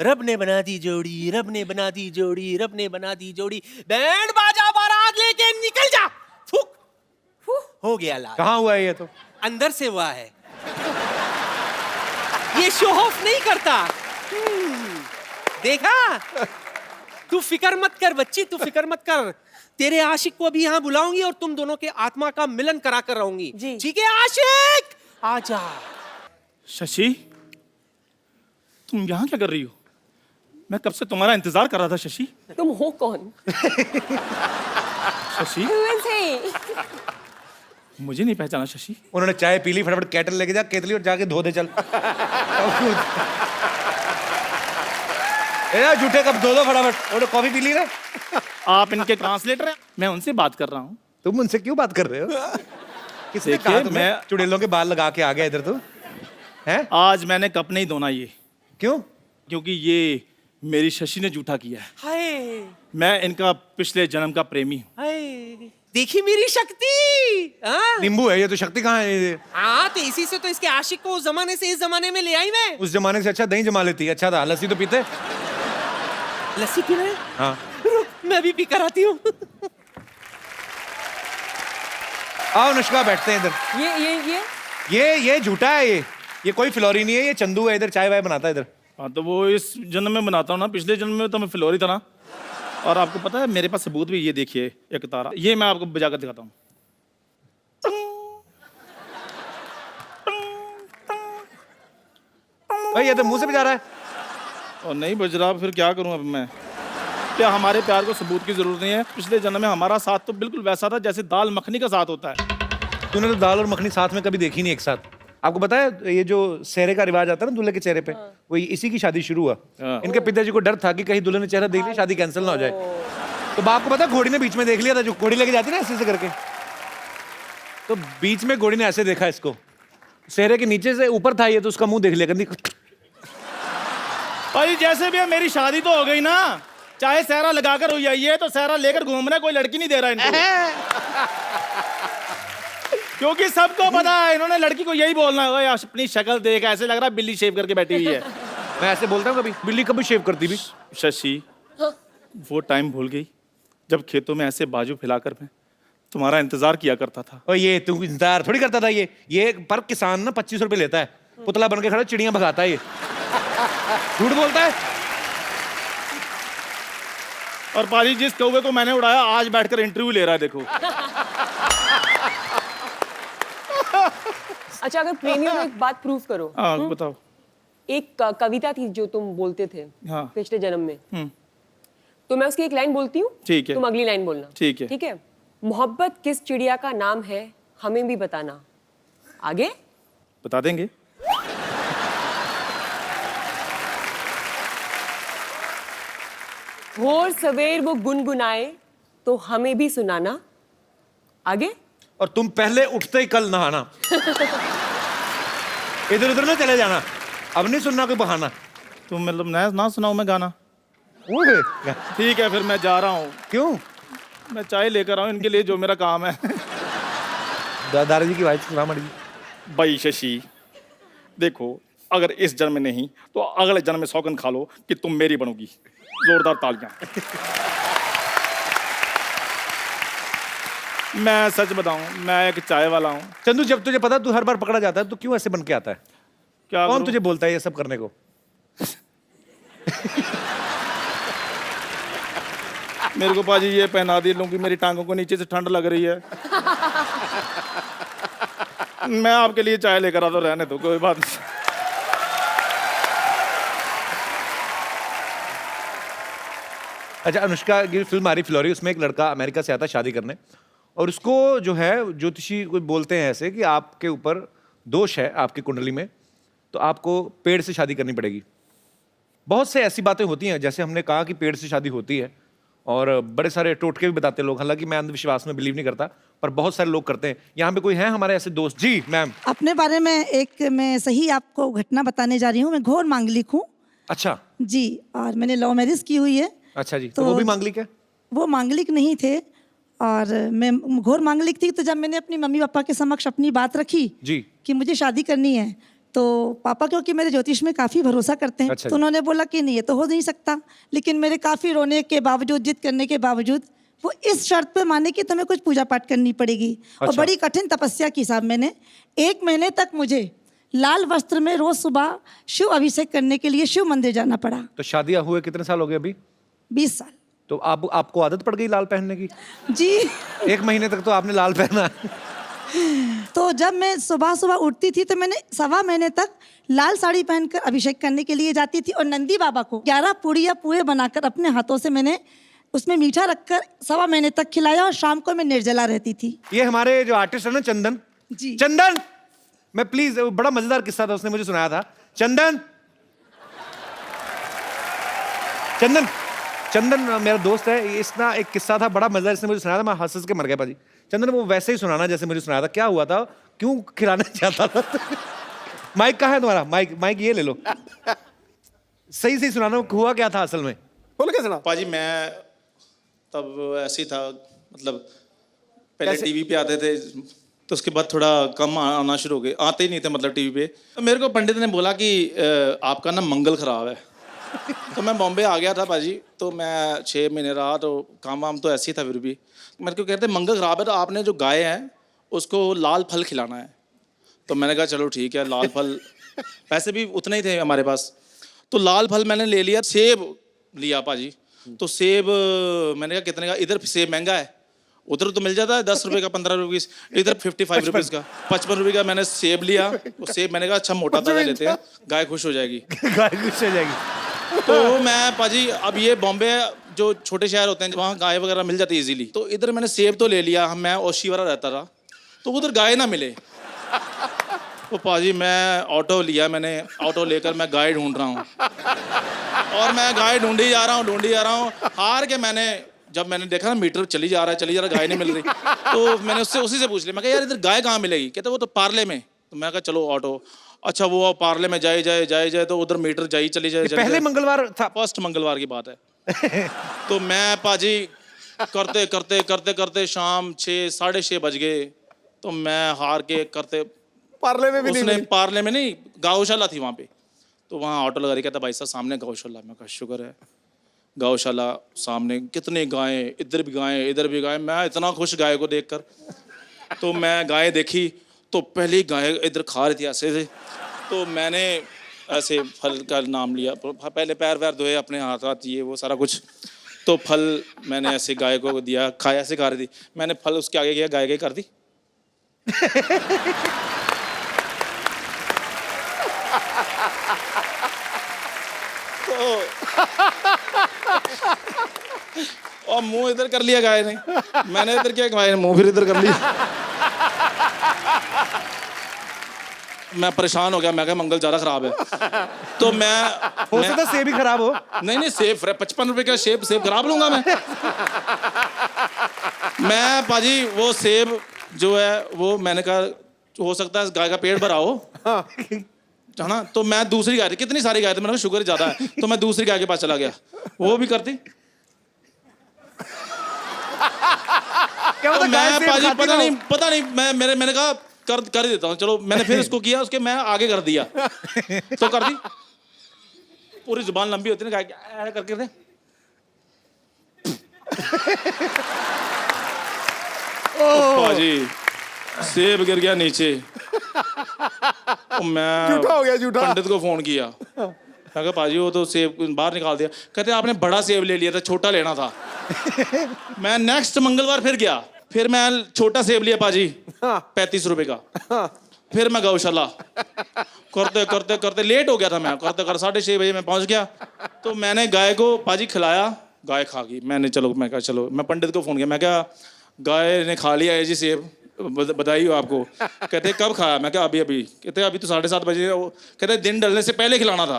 रब ने बना दी जोड़ी, रब ने बना दी जोड़ी, रब ने बना दी जोड़ी, बैंड बाजा बारात लेके निकल जा। फूक, हो गया लाल। कहाँ हुआ है ये तो। अंदर से हुआ है, ये शो ऑफ नहीं करता। देखा, तू फिक्र मत कर बच्ची, तू फिक्र मत कर। तेरे आशिक को अभी यहाँ बुलाऊंगी और तुम दोनों के आत्मा का मिलन करा कर रहूंगी। ठीक है आशिक, आजा। शशि, तुम यहाँ क्या कर रही हो? मैं कब से तुम्हारा इंतजार कर रहा था शशि। तुम हो कौन? Shashi, Who is he? मुझे नहीं पहचाना शशि। उन्होंने चाय पी ली, फटाफट केटल लेके जा, केतली और जाके धो दे चल। ए झूठे कब धो दो फटाफट, और कॉफी पी ली ना। आप इनके ट्रांसलेटर हैं, मैं उनसे बात कर रहा हूँ। तुम उनसे क्यों बात कर रहे हो? किसने देखिए, कहा तुम्हें मैं चुड़ैलों के बाल लगा के आ गया इधर तो? हैं? आज मैंने कप नहीं धोना ये। क्यों? क्योंकि ये मेरी शशि ने झूठा किया है। हाय मैं इनका पिछले जन्म का प्रेमी हूँ। हाय, देखी मेरी शक्ति। हाँ? नींबू है ये तो, शक्ति कहाँ है ये? हाँ तो इसी से तो इसके आशिक को उस जमाने से इस जमाने में ले आई मैं। उस जमाने से अच्छा दही जमा लेती। अच्छा था, लस्सी तो पीते। लस्सी पी रहे? हाँ रुक, मैं भी पी कर आती हूँ। आओ अनुष्का, बैठते हैं इधर। ये झूठा है ये कोई फिलौरी नहीं है, ये चंदू है इधर, चाय वाय बनाता है इधर। हाँ तो वो इस जन्म में बनाता हूँ ना, पिछले जन्म में तो मैं फिलौरी था ना। और आपको पता है मेरे पास सबूत भी, ये देखिए एक तारा, ये मैं आपको बजा कर दिखाता हूँ। भाई ये तो मुंह से बजा रहा है। और नहीं बज रहा, फिर क्या करूँ अब मैं। क्या हमारे प्यार को सबूत की जरूरत नहीं है। पिछले जन्म में हमारा साथ तो बिल्कुल वैसा था जैसे दाल मखनी का साथ होता है। तूने तो दाल और मखनी साथ में कभी देखी नहीं एक साथ। आपको पता है ये जो सेहरे का रिवाज आता है ना दूल्हे के चेहरे पे, वो इसी की शादी शुरू हुआ। इनके पिताजी को डर था कि कहीं दूल्हे ने चेहरा देख लिया शादी कैंसिल ना हो जाए। तो बाप को पता है घोड़ी ने बीच में देख लिया था, जो घोड़ी लेके जाती ना ऐसे करके, तो बीच में घोड़ी ने ऐसे देखा इसको, सेहरे के नीचे से ऊपर था ये, तो उसका मुंह देख लिया। गंदी भाई जैसे भी है मेरी शादी तो हो गई ना, चाहे सहरा लगाकर हो जाइए, तो सहरा लेकर घूम रहे, कोई लड़की नहीं दे रहा इनको। क्योंकि सबको पता है इन्होंने लड़की को यही बोलना है, अपनी शक्ल देख ऐसे लग रहा है बिल्ली शेव करके बैठी हुई है। मैं ऐसे बोलता हूँ कभी, बिल्ली कभी शेव करती भी। शशि, वो टाइम भूल गई जब खेतों में ऐसे बाजू फैलाकर मैं तुम्हारा इंतजार किया करता था। और ये तू इंतजार थोड़ी करता था। ये पर किसान ना 25 रुपए लेता है, पुतला बन के खड़ा चिड़ियां भगाता है ये। झूठ बोलता है। और पाजी जिस कौवे को मैंने उड़ाया आज बैठकर इंटरव्यू ले रहा है, देखो। अच्छा अगर प्रेमी हो तो एक बात प्रूव करो। हाँ बताओ। एक कविता थी जो तुम बोलते थे हाँ। पिछले जन्म में, तो मैं उसकी एक लाइन बोलती हूँ, ठीक है। तुम अगली लाइन बोलना। ठीक है। ठीक है। मोहब्बत किस चिड़िया का नाम है हमें भी बताना। आगे बता देंगे। भोर सवेर वो गुनगुनाए तो हमें भी सुनाना। आगे? और तुम पहले उठते ही कल नहाना। इधर उधर ना चले जाना, अब नहीं सुनना कोई बहाना। तुम मतलब ना सुनाऊं मैं गाना? ओए, ठीक है फिर मैं जा रहा हूँ। क्यों? मैं चाय लेकर आऊँ इनके लिए, जो मेरा काम है। दादाजी की वाइफ सुना मड़ी। भाई शशि, देखो अगर इस जन्म में नहीं तो अगले जन्म में सौगंध खा लो कि तुम मेरी बनोगी। जोरदार तालियां। मैं सच बताऊं, मैं एक चाय वाला हूं। चंदू, जब तुझे पता तू हर बार पकड़ा जाता है तो क्यों ऐसे बन के आता है? क्या कौन करूं? तुझे बोलता है ये सब करने को? मेरे को पाजी ये पहना दी लूंगी, मेरी टांगों को नीचे से ठंड लग रही है। मैं आपके लिए चाय लेकर आता, रहने दो, कोई बात नहीं। अच्छा, अनुष्का की फिल्म आ रही फ्लोरी, उसमें एक लड़का अमेरिका से आता है शादी करने, और उसको जो है ज्योतिषी कोई बोलते हैं ऐसे कि आपके ऊपर दोष है आपकी कुंडली में, तो आपको पेड़ से शादी करनी पड़ेगी। बहुत से ऐसी बातें होती हैं, जैसे हमने कहा कि पेड़ से शादी होती है, और बड़े सारे टोटके भी बताते हैं लोग। हालांकि मैं अंधविश्वास में बिलीव नहीं करता, पर बहुत सारे लोग करते हैं। यहाँ पे कोई है हमारे ऐसे दोस्त? जी मैम। अपने बारे में एक मैं सही आपको घटना बताने जा रही हूँ। मैं घोर मांगलिक हूँ अच्छा जी, और मैंने लव मैरिज की हुई है। अच्छा जी, तो वो भी मांगलिक है? वो मांगलिक नहीं थे, और मैं घोर मांगलिक थी। तो जब मैंने अपनी मम्मी पापा के समक्ष अपनी बात रखी जी कि मुझे शादी करनी है, तो पापा क्योंकि मेरे ज्योतिष में काफ़ी भरोसा करते हैं, अच्छा तो उन्होंने बोला कि नहीं, ये तो हो नहीं सकता। लेकिन मेरे काफ़ी रोने के बावजूद, जिद करने के बावजूद, वो इस शर्त पे माने कि तुम्हें कुछ पूजा पाठ करनी पड़ेगी। और अच्छा। बड़ी कठिन तपस्या की साहब मैंने। 1 महीने तक मुझे लाल वस्त्र में रोज सुबह शिव अभिषेक करने के लिए शिव मंदिर जाना पड़ा। तो शादियां हुए कितने साल हो गए अभी? 20 साल। तो आपको आदत पड़ गई लाल पहनने की? जी। 1 महीने तक तो आपने लाल पहना। तो जब मैं सुबह सुबह उठती थी तो मैंने 1.25 महीने तक लाल साड़ी पहनकर अभिषेक करने के लिए जाती थी, और नंदी बाबा को 11 पूड़ियाँ पुए बनाकर अपने हाथों से मैंने उसमें मीठा रखकर 1.25 महीने तक खिलाया, और शाम को मैं निर्जला रहती थी। ये हमारे जो आर्टिस्ट है ना, चंदन जी। चंदन, मैं प्लीज, बड़ा मजेदार किस्सा था, उसने मुझे सुनाया था। चंदन चंदन चंदन मेरा दोस्त है, इसका एक किस्सा था बड़ा मजेदार, इसने मुझे सुनाया था, मैं हंस हंस के मर गया पाजी। चंदन वो वैसे ही सुनाना जैसे मुझे सुनाया था। क्या हुआ था, क्यों खिलाना चाहता था? माइक कहाँ है तुम्हारा? माइक ये ले लो, सही सही सुनाना, हुआ क्या था असल में? बोलो कैसे ना? पाजी मैं तब ऐसे ही था, मतलब पहले कैसे? टीवी पे आते थे, तो उसके बाद थोड़ा कम आना शुरू हो गए, आते ही नहीं थे मतलब टीवी पे। तो मेरे को पंडित ने बोला कि आपका ना मंगल खराब है। तो मैं बॉम्बे आ गया था पाजी, तो मैं 6 महीने रहा, तो काम वाम तो ऐसे ही था। फिर भी मेरे को कहते मंगल खराब है, तो आपने जो गाय है उसको लाल फल खिलाना है। तो मैंने कहा चलो ठीक है, लाल फल, पैसे भी उतने ही थे हमारे पास, तो लाल फल मैंने ले लिया। सेब लिया पाजी, तो सेब मैंने कहा कितने का, इधर सेब महंगा है, उधर तो मिल जाता है 10 रुपए का, 15 रुपए, इधर 55 रुपीज़ का, 55 रुपए का मैंने सेब लिया। तो सेब मैंने कहा अच्छा मोटा ताजा लेते हैं, गाय खुश हो जाएगी। गाय खुश हो जाएगी। तो मैं पाजी, अब ये बॉम्बे जो छोटे शहर होते हैं वहाँ गाय वगैरह मिल जाती है इजीली, तो इधर मैंने सेब तो ले लिया। मैं ओशीवारा रहता था, तो उधर गाय ना मिले, तो पाजी मैं ऑटो लिया, मैंने ऑटो लेकर मैं गाय ढूंढ रहा हूँ, और मैं गाय ढूंढी जा रहा हूँ। हार के जब मैंने देखा ना मीटर चली जा रहा है, गाय नहीं मिल रही, तो मैंने उसी से पूछ लिया, मैं कहा यार इधर गाय कहाँ मिलेगी? कहते वो तो पार्ले में। तो मैं कहा चलो ऑटो, अच्छा वो पार्ले में जाए तो उधर मीटर चली जाए। पहले मंगलवार था, फर्स्ट मंगलवार की बात है। तो मैं पाजी करते शाम 6 साढ़े 6 बज गए, तो मैं हार के करते पार्ले में भी नहीं उसने मिली। पार्ले में नहीं, गौशाला थी वहाँ पे, तो वहाँ ऑटो लगा रही, कहता भाई साहब सामने गौशाला। मैं कहा शुक्र है, गौशाला सामने, कितने गायें, इधर भी गायें, मैं इतना खुश गाय को देखकर। तो मैं गाय देखी, तो पहली गाय इधर खा रही थी ऐसे से, तो मैंने ऐसे फल का नाम लिया, पहले पैर वैर धोए अपने हाथ ये वो सारा कुछ, तो फल मैंने ऐसे गाय को दिया, खाया, ऐसे खा रही थी, मैंने फल उसके आगे किया, गाय कर दी। और मुंह इधर कर लिया गाय ने, मैंने इधर किया, गाय ने मुंह फिर इधर कर लिया। मैं परेशान हो गया, मैं कहा मंगल ज़्यादा खराब है। तो मैं हो सकता है सेब ही खराब हो। नहीं सेब 55 रुपए का सेब खराब लूंगा मैं पाजी वो सेब जो है वो मैंने कहा हो सकता है गाय का पेट भरा हो है ना, तो मैं दूसरी गाय थी, कितनी सारी गाय थी, मैंने कहा शुगर ज्यादा है, तो मैं दूसरी गाय के पास चला गया, वो भी करती क्या तो पता गाय मैं सेब पाजी खाती ना हो। पता नहीं मैंने कहा कर ही देता हूँ, चलो मैंने फिर इसको किया, उसके मैं आगे कर दिया तो कर दी, पूरी जुबान लंबी होती है ना गाय की, ऐसे करके दे पाजी सेब गिर गया नीचे। मैं झूठा हो गया, झूठा। पंडित को फोन किया, मैं कहा पाजी वो तो सेब बाहर निकाल दिया, कहते आपने बड़ा सेब ले लिया था, छोटा लेना था। मैं नेक्स्ट मंगलवार फिर गया, फिर मैं छोटा सेब लिया पाजी 35 रुपए का। फिर मैं गौशाला करते करते करते लेट हो गया था, मैं करते करते 6:30 बजे मैं पहुंच गया, तो मैंने गाय को पाजी खिलाया, गाय खा गई। मैंने मैं कहा चलो, मैं पंडित को फोन किया, मैं क्या गाय ने खा लिया है जी सेब, बधाई हो आपको। कहते कब खाया, मैं क्या अभी अभी। कहते अभी तो 7:30 बजे, कहते दिन ढलने से पहले खिलाना था।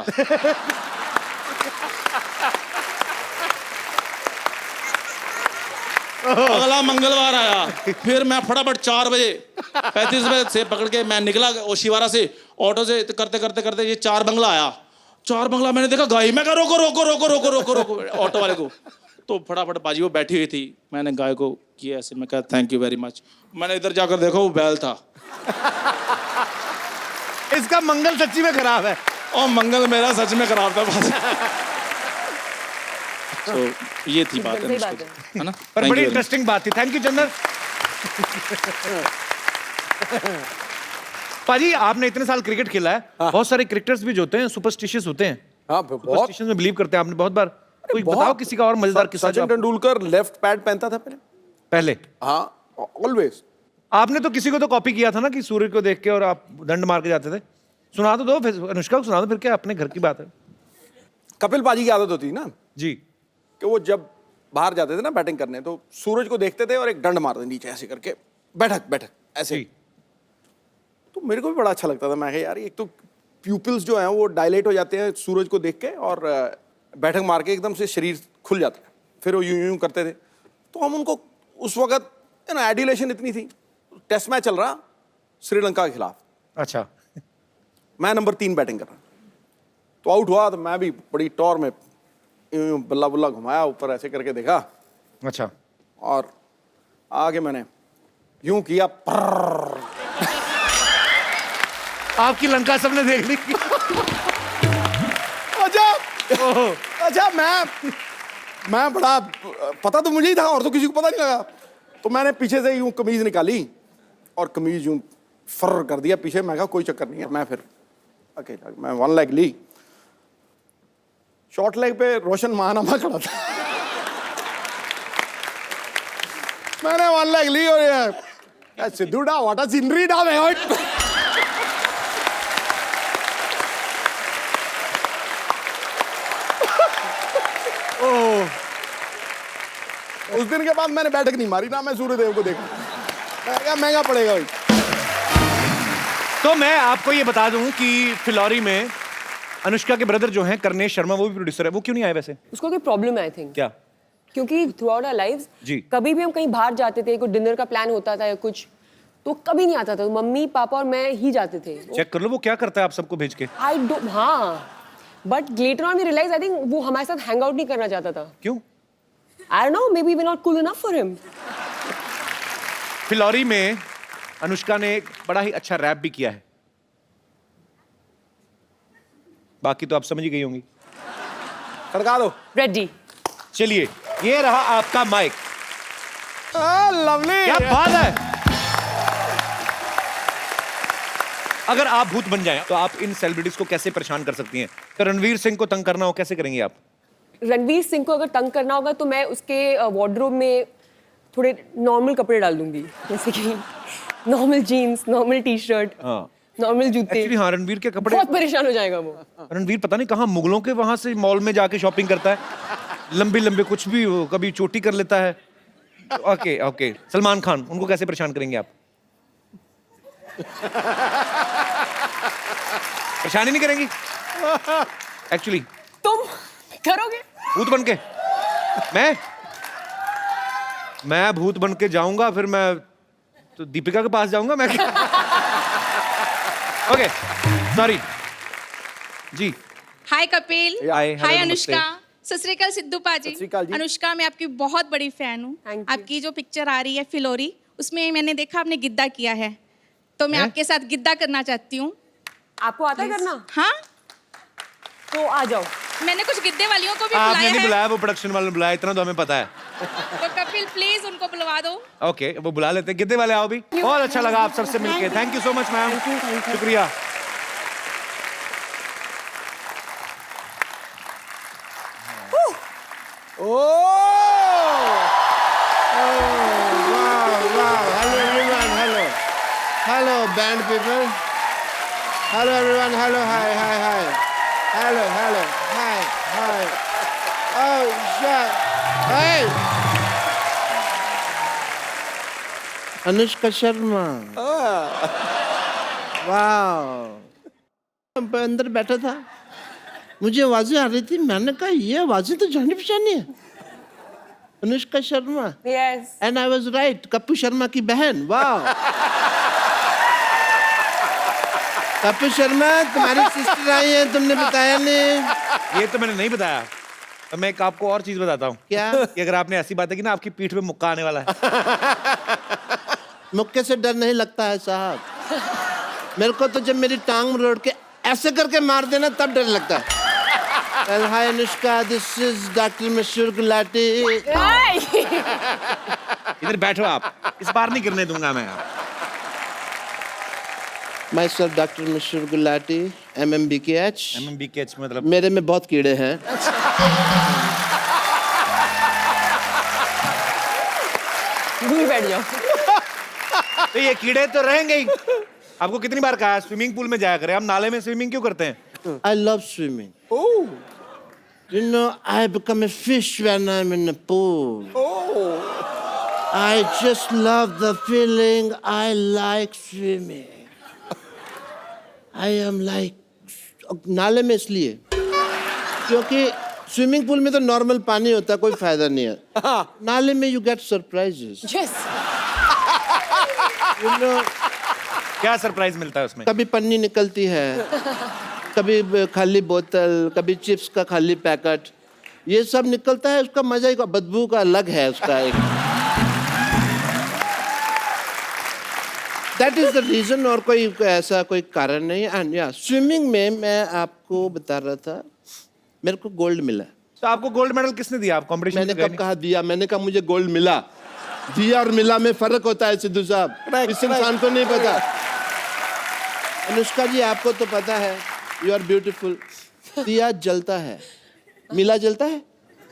अगला मंगलवार आया, फिर मैं फटाफट 4 बजे 35 बजे से पकड़ के मैं निकला ओशिवारा से ऑटो से, करते करते करते ये 4 बंगला आया। 4 बंगला मैंने देखा गाय, मैं कहा रोको रोको रोको रोको रोको रोको ऑटो वाले को, तो फटाफट बाजी वो बैठी हुई थी, मैंने गाय को किया ऐसे, मैं कहा थैंक यू वेरी मच। मैंने इधर जाकर देखा वो बैल था। इसका मंगल सच्ची में खराब है। और मंगल मेरा सच में खराब था बाजी। तो ये थी बात सही बात है ना। पर Thank बड़ी you very much. इंटरेस्टिंग बात थी, थैंक यू चंदन। पाजी आपने इतने साल क्रिकेट खेला है, बहुत सारे क्रिकेटर्स भी जो होते हैं सुपरस्टिशियस होते हैं, हाँ बहुत। सुपरस्टिशन में बिलीव करते हैं, आपने बहुत बार कोई बताओ किसी का और मजेदार किस्सा जो सचिन आप- तेंदुलकर लेफ्ट पैड पहनता था पहले हाँ ऑलवेज। आपने तो किसी को तो कॉपी किया था ना कि सूर्य को देख के और आप दंड मार के जाते थे, सुना तो दो फिर, अनुष्का को सुना दो फिर, क्या अपने घर की बात है। कपिल पाजी की आदत होती है ना जी कि वो जब बाहर जाते थे ना बैटिंग करने, तो सूरज को देखते थे और एक डंड मारते नीचे ऐसे करके, बैठक बैठक ऐसे। जी। तो मेरे को भी बड़ा अच्छा लगता था, मैं कहा यार एक तो प्यूपिल्स जो हैं वो डायलेट हो जाते हैं सूरज को देख के, और बैठक मार के एकदम से शरीर खुल जाता है, फिर वो यूं यूं करते थे। तो हम उनको उस वक्त एडिलेशन इतनी थी, टेस्ट मैच चल रहा श्रीलंका के खिलाफ, अच्छा मैं नंबर 3 बैटिंग कर रहा, तो आउट हुआ, तो मैं भी बड़ी टॉर में यूं यूं बल्ला बुल्ला घुमाया, ऊपर ऐसे करके देखा, अच्छा और आगे मैंने यूं किया, पर्र। आपकी लंका सबने देख ली। अच्छा मैं बड़ा, पता तो मुझे ही था और तो किसी को पता नहीं लगा, तो मैंने पीछे से यूं कमीज निकाली और कमीज यूं फर कर दिया पीछे। मैं कहा कोई चक्कर नहीं है, मैं फिर अकेला, मैं 1 लेग ली, शॉर्ट लेग पे रोशन महानामा खड़ा था। मैंने 1 लेग ली और ये सिद्धू डा वाटा सीनरी डा में उस दिन के बाद मैंने बैठक नहीं मारी ना, मैं सूर्यदेव को देखा, मैं कहा महंगा पड़ेगा भाई। तो मैं आपको ये बता दूं कि फिलौरी में अनुष्का के ब्रदर जो हैं करनेश शर्मा, वो भी प्रोड्यूसर है, वो क्यों नहीं आए वैसे? उसको कोई प्रॉब्लम है आई थिंक, क्या? क्योंकि थ्रू आउट आवर लाइव्स जी। कभी भी हम कहीं बाहर जाते थे, कोई डिनर का प्लान होता था या कुछ, तो कभी नहीं आता था, तो मम्मी पापा और मैं ही जाते थे। चेक कर लो वो क्या करता है आप सबको भेज के। आई डोंट, हाँ, but later on we realise I think वो हमारे साथ हैंग आउट नहीं करना चाहता था। क्यों? I don't know, maybe we not cool enough for him. Phillauri में अनुष्का ने एक बड़ा ही अच्छा रैप भी किया है, बाकी तो आप समझ ही गई होंगी। खड़का दो। रेडी, चलिए ये रहा आपका माइक। लवली, क्या बात है। अगर आप भूत बन जाएं तो आप इन सेलिब्रिटीज को कैसे परेशान कर सकती हैं? तो रणवीर सिंह को तंग करना हो कैसे करेंगी आप? रणवीर सिंह को अगर तंग करना होगा तो मैं उसके वार्डरोब में थोड़े नॉर्मल कपड़े डाल दूंगी, जैसे कि normal jeans, normal T shirt, हाँ नॉर्मल जूते। एक्चुअली हाँ, रणवीर के कपड़े, बहुत परेशान हो जाएगा वो। रणवीर पता नहीं कहाँ मुगलों के वहां से मॉल में जाके शॉपिंग करता है, लंबे लंबे कुछ भी हो, कभी चोटी कर लेता है। ओके ओके, सलमान खान, उनको कैसे परेशान करेंगे आप? परेशानी नहीं करेंगी? एक्चुअली तुम करोगे? भूत बन के मैं भूत बन के जाऊंगा, फिर मैं तो दीपिका के पास जाऊंगा मैं। ओके सॉरी जी। हाय कपिल, हाय, हेलो, हाय नमस्ते। अनुष्का, सत श्री अकाल सिद्धू पाजी। सत श्री अकाल जी। अनुष्का, मैं आपकी बहुत बड़ी फैन हूँ। Thank you. आपकी जो पिक्चर आ रही है फिलोरी, उसमें मैंने देखा आपने गिद्दा किया है, तो मैं हैं? आपके साथ गिद्दा करना चाहती हूँ। आपको आता है करना? हाँ, तो आ जाओ। मैंने कुछ गिद्दे वालियों को भी आपने बुलाया नहीं है, बुलाया, वो प्रोडक्शन वाले ने बुलाया, इतना तो हमें पता है। तो कपिल प्लीज उनको बुलवा दो। ओके वो बुला लेते हैं। गिद्दे वाले आओ भी। बहुत अच्छा लगा आप सबसे मिलके। Thank you so much ma'am, शुक्रिया। Hello, band people. Hello, everyone. Hello, hi, hi, hi. Hello, hello, hi, hi. Oh, shit. Hey! Anushka Sharma. वाह। मैं अंदर बैठा था, मुझे आवाजें आ रही थी, मैंने कहा ये आवाजें तो जानी पहचानी है, Anushka Sharma. Yes. And I was right, Kappu Sharma की बहन। वाह। कप्पू शर्मा तुम्हारी सिस्टर आई है, तुमने बताया नहीं। ये तो मैंने नहीं बताया। तो मैं एक आपको और चीज बताता हूँ। क्या? कि अगर आपने ऐसी बातें की ना, आपकी पीठ पे मुक्का आने वाला है। मुक्के से डर नहीं लगता है साहब, मेरे को तो जब मेरी टांग मरोड़ के ऐसे करके मार देना तब डर लगता है। हाय अनुष्का, दिस इज डॉक्टर मशहूर गुलाटी। इधर बैठो आप, इस बार नहीं गिरने दूंगा मैं। माय सर डॉक्टर मशहूर गुलाटी, MMBKH। MMBKH मतलब मेरे में बहुत कीड़े हैं। दूर बैठ जाओ। तो ये कीड़े तो रहेंगे ही। आपको कितनी बार कहा स्विमिंग पूल में जाया करें, हम नाले में स्विमिंग क्यों करते हैं? I love swimming. Oh. You know, I become a fish when I'm in the pool. Oh. I just love the feeling. I like swimming. I am like नाले में इसलिए क्योंकि स्विमिंग पूल में तो नॉर्मल पानी होता है, कोई फायदा नहीं है। नाले में you get surprises. Yes. You know, क्या सरप्राइज मिलता है उसमें? कभी पन्नी निकलती है, कभी खाली बोतल, कभी चिप्स का खाली पैकेट, ये सब निकलता है। उसका मजा एक बदबू का अलग है उसका एक। दैट इज द रीजन, और कोई ऐसा कोई कारण नहीं। एंड या स्विमिंग में मैं आपको बता रहा था, मेरे को गोल्ड मिला। तो आपको गोल्ड मेडल किसने दिया? आप कंपटीशन मैंने कब कहा दिया? मैंने कहा मुझे गोल्ड मिला। दिया और मिला में फर्क होता है सिद्धू साहब, इस इंसान को नहीं पता। अनुष्का जी आपको तो पता है, यू आर ब्यूटीफुल। दिया जलता है, मिला जलता है?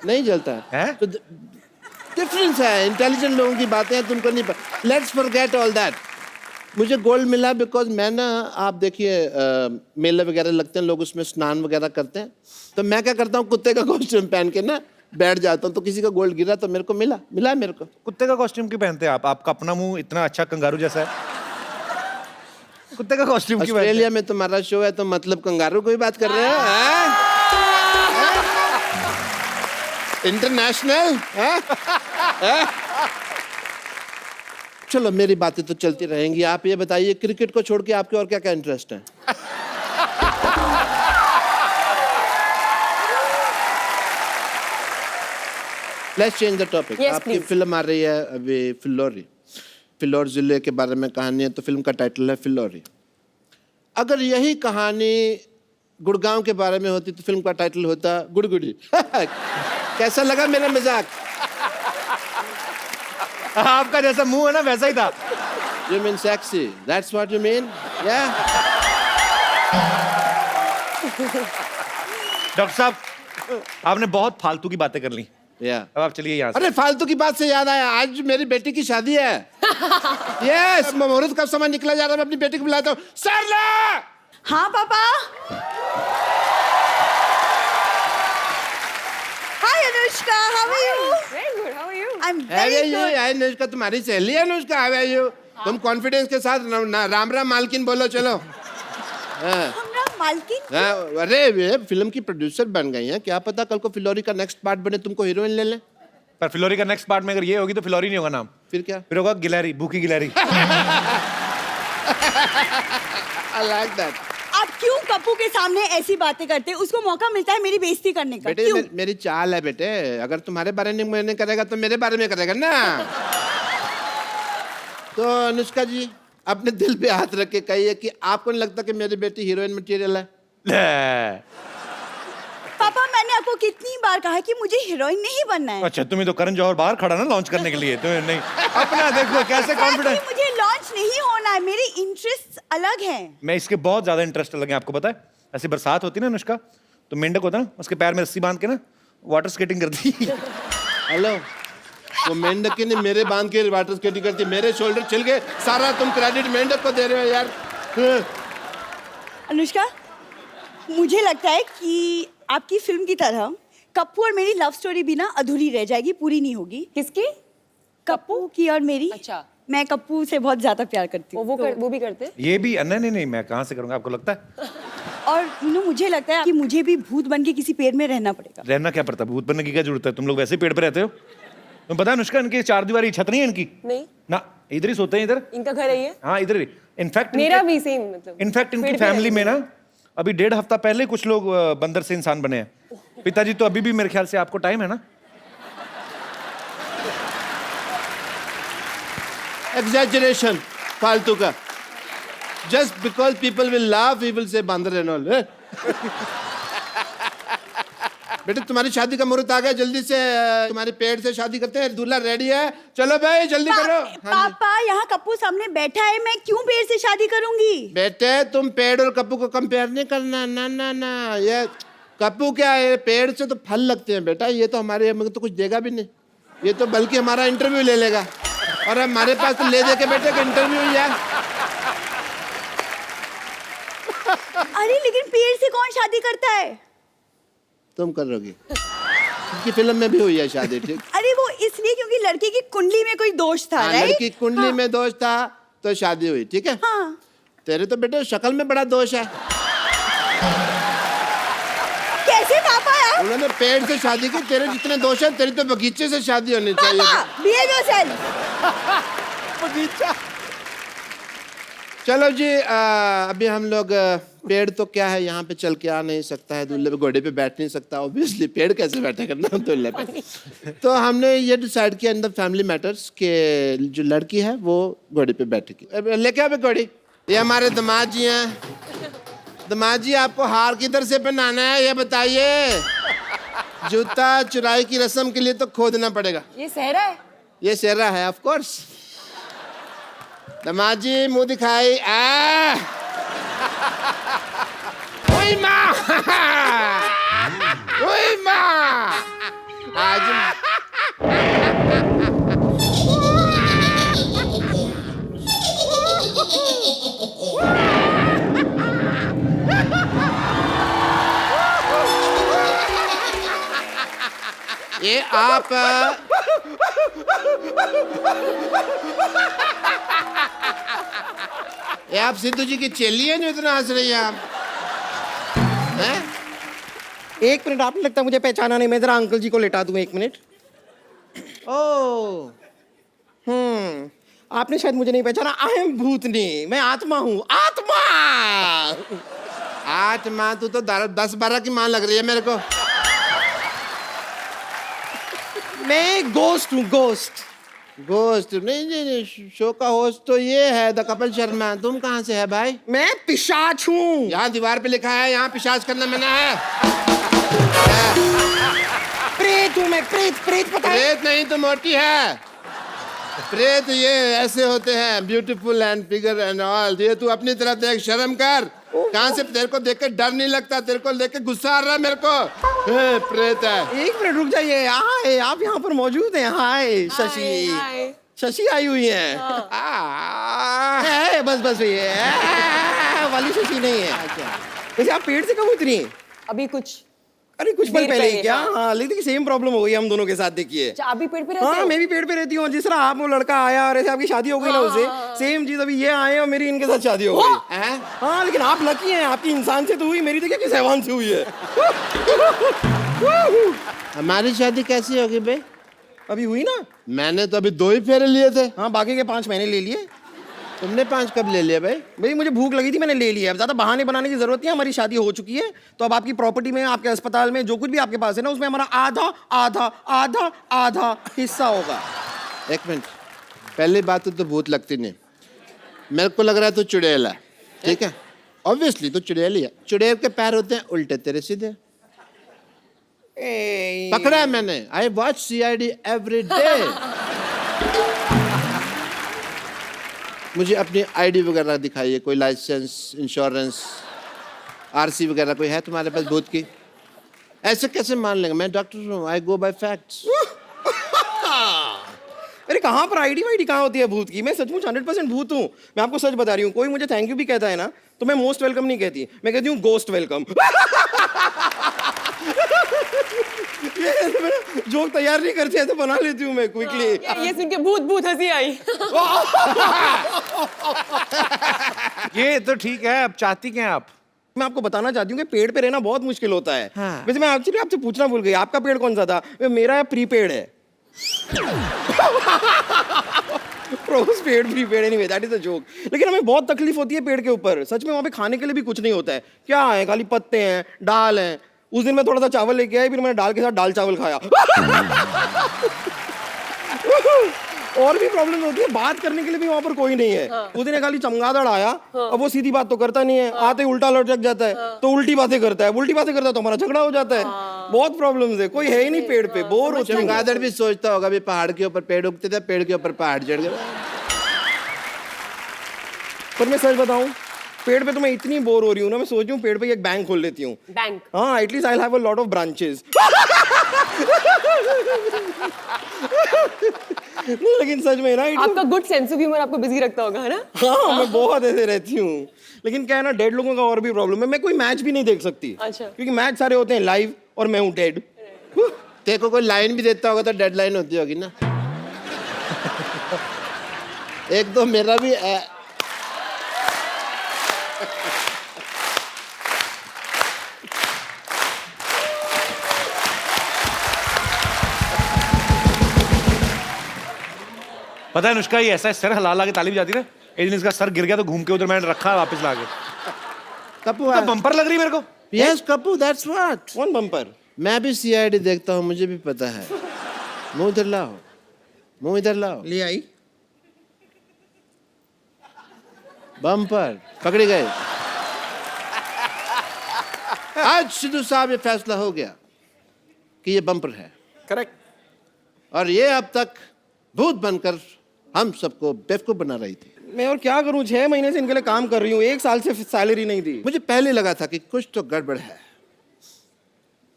नहीं जलता है? तो डिफरेंस है। इंटेलिजेंट लोगों की बातें हैं, तुमको नहीं पता। Let's forget all that. मुझे गोल्ड मिला बिकॉज मैं ना, आप देखिए मेले वगैरह लगते हैं, लोग उसमें स्नान वगैरह करते हैं, तो मैं क्या करता हूँ, कुत्ते का कॉस्ट्यूम पहन के ना बैठ जाता हूँ, तो किसी का गोल्ड गिरा तो मेरे को मिला है मेरे को। कुत्ते का कॉस्ट्यूम क्यों पहनते हैं आप? आपका अपना मुंह इतना अच्छा कंगारू जैसा है, कुत्ते का कॉस्ट्यूम क्यों? ऑस्ट्रेलिया में तुम्हारा शो है तो मतलब कंगारू को ही बात कर रहे हो? इंटरनेशनल। चलो मेरी बातें तो चलती रहेंगी, आप ये बताइए क्रिकेट को छोड़ के आपके और क्या क्या इंटरेस्ट है? Let's change the topic. Yes, आपकी please. फिल्म आ रही है अभी, फिलौरी। फिलौर जिले के बारे में कहानी है, तो फिल्म का टाइटल है फिलौरी। अगर यही कहानी गुड़गांव के बारे में होती तो फिल्म का टाइटल होता गुड़गुड़ी। कैसा लगा मेरा मजाक? आपका जैसा मुंह है ना वैसा ही था। You mean sexy? That's what you mean? Yeah. Doctor साहब, आपने बहुत फालतू की बातें कर ली। Yeah. अब आप चलिए यहाँ से। अरे फालतू की बात से याद आया, आज मेरी बेटी की शादी है। यस, मुहूर्त का समय निकला जा रहा है, मैं अपनी बेटी को बुलाता हूँ। सरला! हाँ पापा। Hi Anushka, how are you? Very good. How are you? I am How are very you? Good. Anushka तुम्हारी सहेली है अनुष्का। How are you? तुम कॉन्फिडेंस के साथ राम राम मालकिन बोलो, चलो। हाँ। राम मालकिन हाँ, अरे ये फिल्म की प्रोड्यूसर बन गई हैं, क्या पता कल को फिलोरी का नेक्स्ट पार्ट बने, तुमको हीरोइन ले लें। पर फिलोरी का नेक्स्ट पार्ट में अगर ये होगी तो फिलोरी नहीं होगा नाम, फिर क्या? फिर होगा गिलहरी, भूखी गिलहरी। I like that. आप क्यों कप्पू के सामने ऐसी बातें करते हैं? उसको मौका मिलता है मेरी बेइज्जती करने का। बेटे क्यों? मेरी चाल है बेटे, अगर तुम्हारे बारे में मैंने करेगा तो मेरे बारे में करेगा ना। तो अनुष्का जी अपने दिल पे हाथ रख के कहिए कि आपको नहीं लगता कि मेरी बेटी हीरोइन मटेरियल है? पापा मैंने आपको कितनी बार कहा है कि मुझे हीरोइन नहीं बनना है। अच्छा तुम्हें तो करण जौहर बाहर खड़ा ना लॉन्च करने के लिए, तुम्हें नहीं अपना देखो कैसे कॉन्फिडेंस। मुझे लॉन्च नहीं होना है, मेरी इंटरेस्ट अलग है। मैं इसके बहुत ज्यादा इंटरेस्ट लगे, आपको पता है ऐसी बरसात होती ना अनुष्का, तो मेंढक होता ना उसके पैर में रस्सी बांध के ना वाटर स्केटिंग करती। हेलो, वो मेंढक ने मेरे बांध के वाटर स्केटिंग करती, मेरे शोल्डर छिल गए, सारा तुम क्रेडिट मेंढक को दे रहे हो यार। अनुष्का मुझे लगता है कि आपकी फिल्म की तरह कप्पू और मेरी लव स्टोरी भी ना अधूरी रह जाएगी, पूरी नहीं होगी। किसकी? कप्पू की और मेरी। अच्छा। मैं कप्पू से बहुत ज्यादा प्यार करती हूँ। वो भी करते हैं? ये भी नहीं मैं कहाँ से करूँगा, आपको लगता है? और मुझे लगता है कि मुझे भी भूत बन के किसी पेड़ में रहना पड़ेगा। रहना क्या पड़ता है, भूत बनने की क्या जरूरत है, तुम लोग वैसे ही पेड़ पे रहते हो। तुम्हें पता है अनुष्का इनकी 4 दीवारी छत नहीं है इनकी नहीं ना, इधर ही सोते हैं इधर। इनका घर है ये? हाँ इधर ही। इनफैक्ट मेरा भी सेम, मतलब इनफैक्ट इनकी फैमिली में ना अभी 1.5 हफ्ता पहले कुछ लोग बंदर से इंसान बने हैं। पिताजी तो अभी भी मेरे ख्याल से, आपको टाइम है ना? एग्जैजरेशन फालतू का। Just because people will laugh we will say बंदर एंड ऑल। बेटे तुम्हारी शादी का मुहूर्त आ गया, जल्दी से तुम्हारे पेड़ से शादी करते हैं, दूल्हा रेडी है, चलो भाई जल्दी करो। पापा यहाँ कप्पू सामने बैठा है, मैं क्यों पेड़ से शादी करूंगी? बेटे तुम पेड़ और कप्पू को कंपेयर नहीं करना, ना ना ना, ये कप्पू क्या है, पेड़ से तो फल लगते हैं बेटा, ये तो हमारे हमें तो कुछ देगा भी नहीं, ये तो बल्कि हमारा इंटरव्यू ले लेगा, और हमारे पास तो ले दे के बेटे का इंटरव्यू ही है। अरे लेकिन पेड़ से कौन शादी करता है? तुम करोगी, उनकी फिल्म में भी हुई है शादी, ठीक? अरे वो इसलिए क्योंकि लड़की की कुंडली में कोई दोष था, हाँ, राइट? लड़की कुंडली में दोष था तो शादी हुई, ठीक है? हाँ। तेरे तो बेटे शक्ल में बड़ा दोष है। कैसे पापा यार? उन्होंने पेड़ से शादी की, तेरे जितने दोष है, तेरी तो बगीचे से शादी होनी चाहिए। behave yourself। बगीचा। चलो जी, अभी हम लोग पेड़ तो क्या है, यहाँ पे चल के आ नहीं सकता है, दूल्हे पे घोड़े पे बैठ नहीं सकता, ऑब्वियसली पेड़ कैसे बैठेगा ना दूल्हे पे। तो हमने ये डिसाइड किया इन द फैमिली मैटर्स कि जो लड़की है वो घोड़े पे बैठेगी। लेके आओ घोड़ी। ये हमारे दामाद जी हैं। दामाद जी आपको हार किधर से पहनाना है ये बताइए? जूता चुराई की रस्म के लिए तो खोदना पड़ेगा। ये सहरा है? ये सेहरा है ऑफ कोर्स। दामाद जी मुंह दिखाई। ओए माँ, ओए माँ, आज ये आप ये आप सिद्धू जी की चेली है जो इतना हंस रही हैं आप? हैं? एक मिनट, आपने लगता है मुझे पहचाना नहीं, मैं जरा अंकल जी को लेटा दूं, 1 मिनट। ओह, आपने शायद मुझे नहीं पहचाना, आई एम भूतनी, मैं आत्मा हूँ, आत्मा। आत्मा? तू तो 10-12 की माँ लग रही है मेरे को। मैं गोस्ट हूँ, गोस्ट। गोस्ट? नहीं, शो का होस्ट तो ये है द कपिल शर्मा। तुम कहाँ से है भाई? मैं पिशाच हूँ। यहाँ दीवार पे लिखा है यहाँ पिशाच करना मना है। प्रेत हूँ मैं, प्रेत। प्रेत पता है? प्रेत नहीं तो मोटी है। प्रेत ये ऐसे होते हैं, beautiful and figure and all. ये तू अपनी तरफ देख, शर्म कर। कहाँ से तेरे को देख के डर नहीं लगता? तेरे को देख के गुस्सा आ रहा है मेरे को। प्रेत है। 1 मिनट रुक जाइए। हाय, आप यहाँ पर मौजूद हैं? हाय शशि, शशि आई हुई है। बस ये वाली शशि नहीं है। वैसे आप पेड़ से कब उतरी? अभी कुछ अरे कुछ पल देर पहले ही पहले, क्या, हाँ। हाँ लेकिन सेम प्रॉब्लम हो गई हम दोनों के साथ, देखिए। अच्छा, आप भी पेड़ पे रहते हाँ हो? मैं भी पेड़ पे रहती हूँ, जिस तरह आप वो लड़का आया और ऐसे आपकी शादी हो गई ना उससे, सेम चीज अभी ये आए और मेरी इनके साथ शादी हो गई हैं? हाँ लेकिन आप लकी हैं, आपकी इंसान से तो हुई, मेरी तो क्या किस हैवान से हुई है। हमारी शादी कैसी होगी बे? अभी हुई ना। मैंने तो अभी 2 ही फेरे लिए थे। हाँ बाकी के 5 मैंने ले लिए। तुमने 5 कब ले लिया भाई? भाई मुझे भूख लगी थी, मैंने ले लिया। अब ज्यादा बहाने बनाने की जरूरत नहीं है, हमारी शादी हो चुकी है। तो अब आपकी प्रॉपर्टी में, आपके अस्पताल में, जो कुछ भी आपके पास है ना, उसमें हमारा आधा आधा आधा आधा हिस्सा होगा। 1 मिनट, पहली बात तो भूत लगती नहीं, मेरे को लग रहा है तू चुड़ैल है, ठीक है? ऑब्वियसली तू चुड़ैल ही है। चुड़ैल के पैर होते हैं उल्टे, तेरे सीधे। पकड़ा है मैंने, I watch CID every day. मुझे अपनी ID वगैरह दिखाइए, कोई लाइसेंस, इंश्योरेंस, RC वगैरह कोई है तुम्हारे पास भूत की? ऐसे कैसे मान लेंगे? मैं डॉक्टर हूँ, आई गो बाय फैक्ट्स। अरे कहाँ पर ID वाईडी कहाँ होती है भूत की? मैं सचमुच 100% भूत हूँ। मैं आपको सच बता रही हूँ, कोई मुझे थैंक यू भी कहता है ना, तो मैं मोस्ट वेलकम नहीं कहती, मैं कहती हूँ गोस्ट वेलकम। जोक तैयार नहीं करती है तो बना लेती हूँ मैं क्विकली। ये सुन के भूत भूत हंसी आई। ये तो ठीक है, अब चाहती क्या हैं आप? मैं आपको बताना चाहती हूँ कि पेड़ पे रहना बहुत मुश्किल होता है। हाँ। वैसे मैं एक्चुअली आपसे पूछना भूल गई, आपका पेड़ कौन सा था? मेरा प्रीपेड है। Post paid prepaid, anyway that is a joke. लेकिन हमें बहुत तकलीफ होती है पेड़ के ऊपर, सच में। वहाँ पे खाने के लिए भी कुछ नहीं होता है। क्या है? खाली पत्ते हैं, दाल है। उस दिन मैं थोड़ा सा चावल लेके आया, फिर मैंने दाल के साथ दाल चावल खाया। और भी प्रॉब्लम होती है, बात करने के लिए भी वहाँ पर कोई नहीं है। उस दिन खाली चमगादड़ आया, अब वो सीधी बात तो करता नहीं है, आते ही उल्टा लटक जाता है, तो उल्टी बातें करता है, उल्टी बातें करता है तो हमारा झगड़ा हो जाता है। बहुत प्रॉब्लम्स है, कोई है ही नहीं पेड़ पे, बोर होते हैं। चमगादड़ भी सोचता होगा भी पहाड़ के ऊपर पेड़ उगते थे, पेड़ के ऊपर पहाड़ चढ़ गए। पर मैं सच बताऊं, पेड़ पे तो मैं इतनी बोर हो रही हूँ ना, मैं सोच रही हूँ पेड़ पे एक बैंक खोल लेती हूँ। बैंक? हाँ, at least I have a lot of branches. लेकिन सच में ना, आपका गुड सेंस ऑफ ह्यूमर आपको बिजी रखता होगा, है ना? हाँ मैं बहुत ऐसे रहती हूँ। लेकिन क्या है ना, डेड लोगों का और भी प्रॉब्लम है, मैं कोई मैच भी नहीं देख सकती। अच्छा। क्योंकि मैच सारे होते हैं लाइव और मैं हूँ डेड। तेरे को कोई लाइन भी देता होगा तो डेडलाइन होती होगी ना। एक दो मेरा भी पता है अनुष्का, ये ऐसा है, सर हला के ताली जाती है। एक दिन इसका सर गिर गया तो घूम के उधर मैंने रखा वापस ला के। कप्पू तो बम्पर लग रही मेरे को। Yes Kappu, that's what. कौन बम्पर? मैं भी CID देखता हूँ, मुझे भी पता है। मुंह इधर लाओ, मुंह इधर लाओ। ले आई। बम्पर पकड़े गए। आज सिद्धू साहब ये फैसला हो गया कि ये बम्पर है। करेक्ट। और ये अब तक भूत बनकर हम सबको बेवकूफ बना रही थी। मैं और क्या करूं, 6 महीने से इनके लिए काम कर रही हूँ, 1 साल से सैलरी नहीं दी। मुझे पहले लगा था कि कुछ तो गड़बड़ है,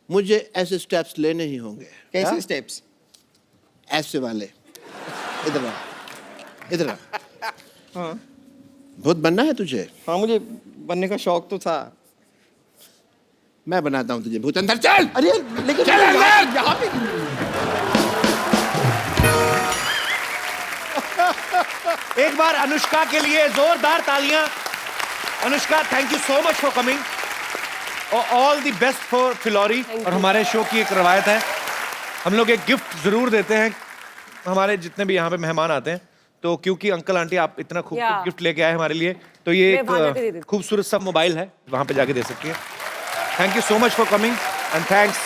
मुझे ऐसे स्टेप्स लेने ही होंगे। कैसे स्टेप्स? ऐसे वाले। इधर आ, इधर आ। हाँ भूत बनना है तुझे? हाँ, मुझे बनने का शौक तो था। मैं बनाता हूँ तुझे भूत। अंदर चल। अरे लेकिन चल अंदर। यहाँ पे एक बार अनुष्का के लिए जोरदार तालियां। Anushka, thank you so much for coming और all the best for Phillauri. और हमारे शो की एक रवायत है, हम लोग एक गिफ्ट जरूर देते हैं हमारे जितने भी यहाँ पे मेहमान आते हैं। तो क्योंकि अंकल आंटी आप इतना खूबसूरत गिफ्ट लेके आए हमारे लिए, तो ये एक खूबसूरत सा मोबाइल है, वहां पे जाके दे सकती है। Thank you so much for coming and thanks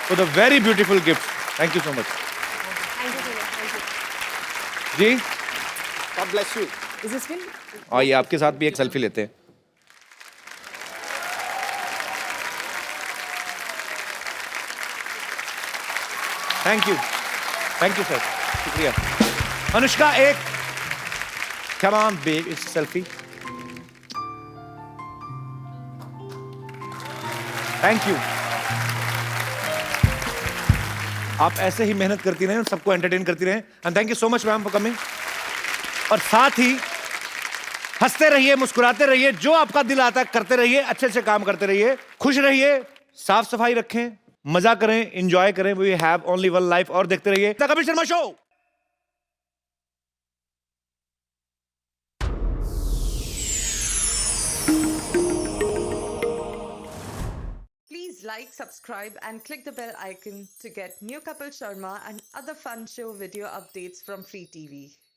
for the very beautiful gift. Thank you so much जी। God bless you. Is this film? और ये आपके साथ भी एक सेल्फी लेते हैं। थैंक यू सर, शुक्रिया। अनुष्का एक come on babe, it's selfie. Thank you. आप ऐसे ही मेहनत करती रहें, सबको एंटरटेन करती रहें and thank you so much ma'am for coming. और साथ ही हंसते रहिए, मुस्कुराते रहिए, जो आपका दिल आता है करते रहिए, अच्छे से काम करते रहिए, खुश रहिए, साफ सफाई रखें, मजा करें, एंजॉय करें, we have only one life, और देखते रहिए the Kapil Sharma show. Please like, subscribe and click the bell icon to get new Kapil Sharma and other fun show video updates from Free TV.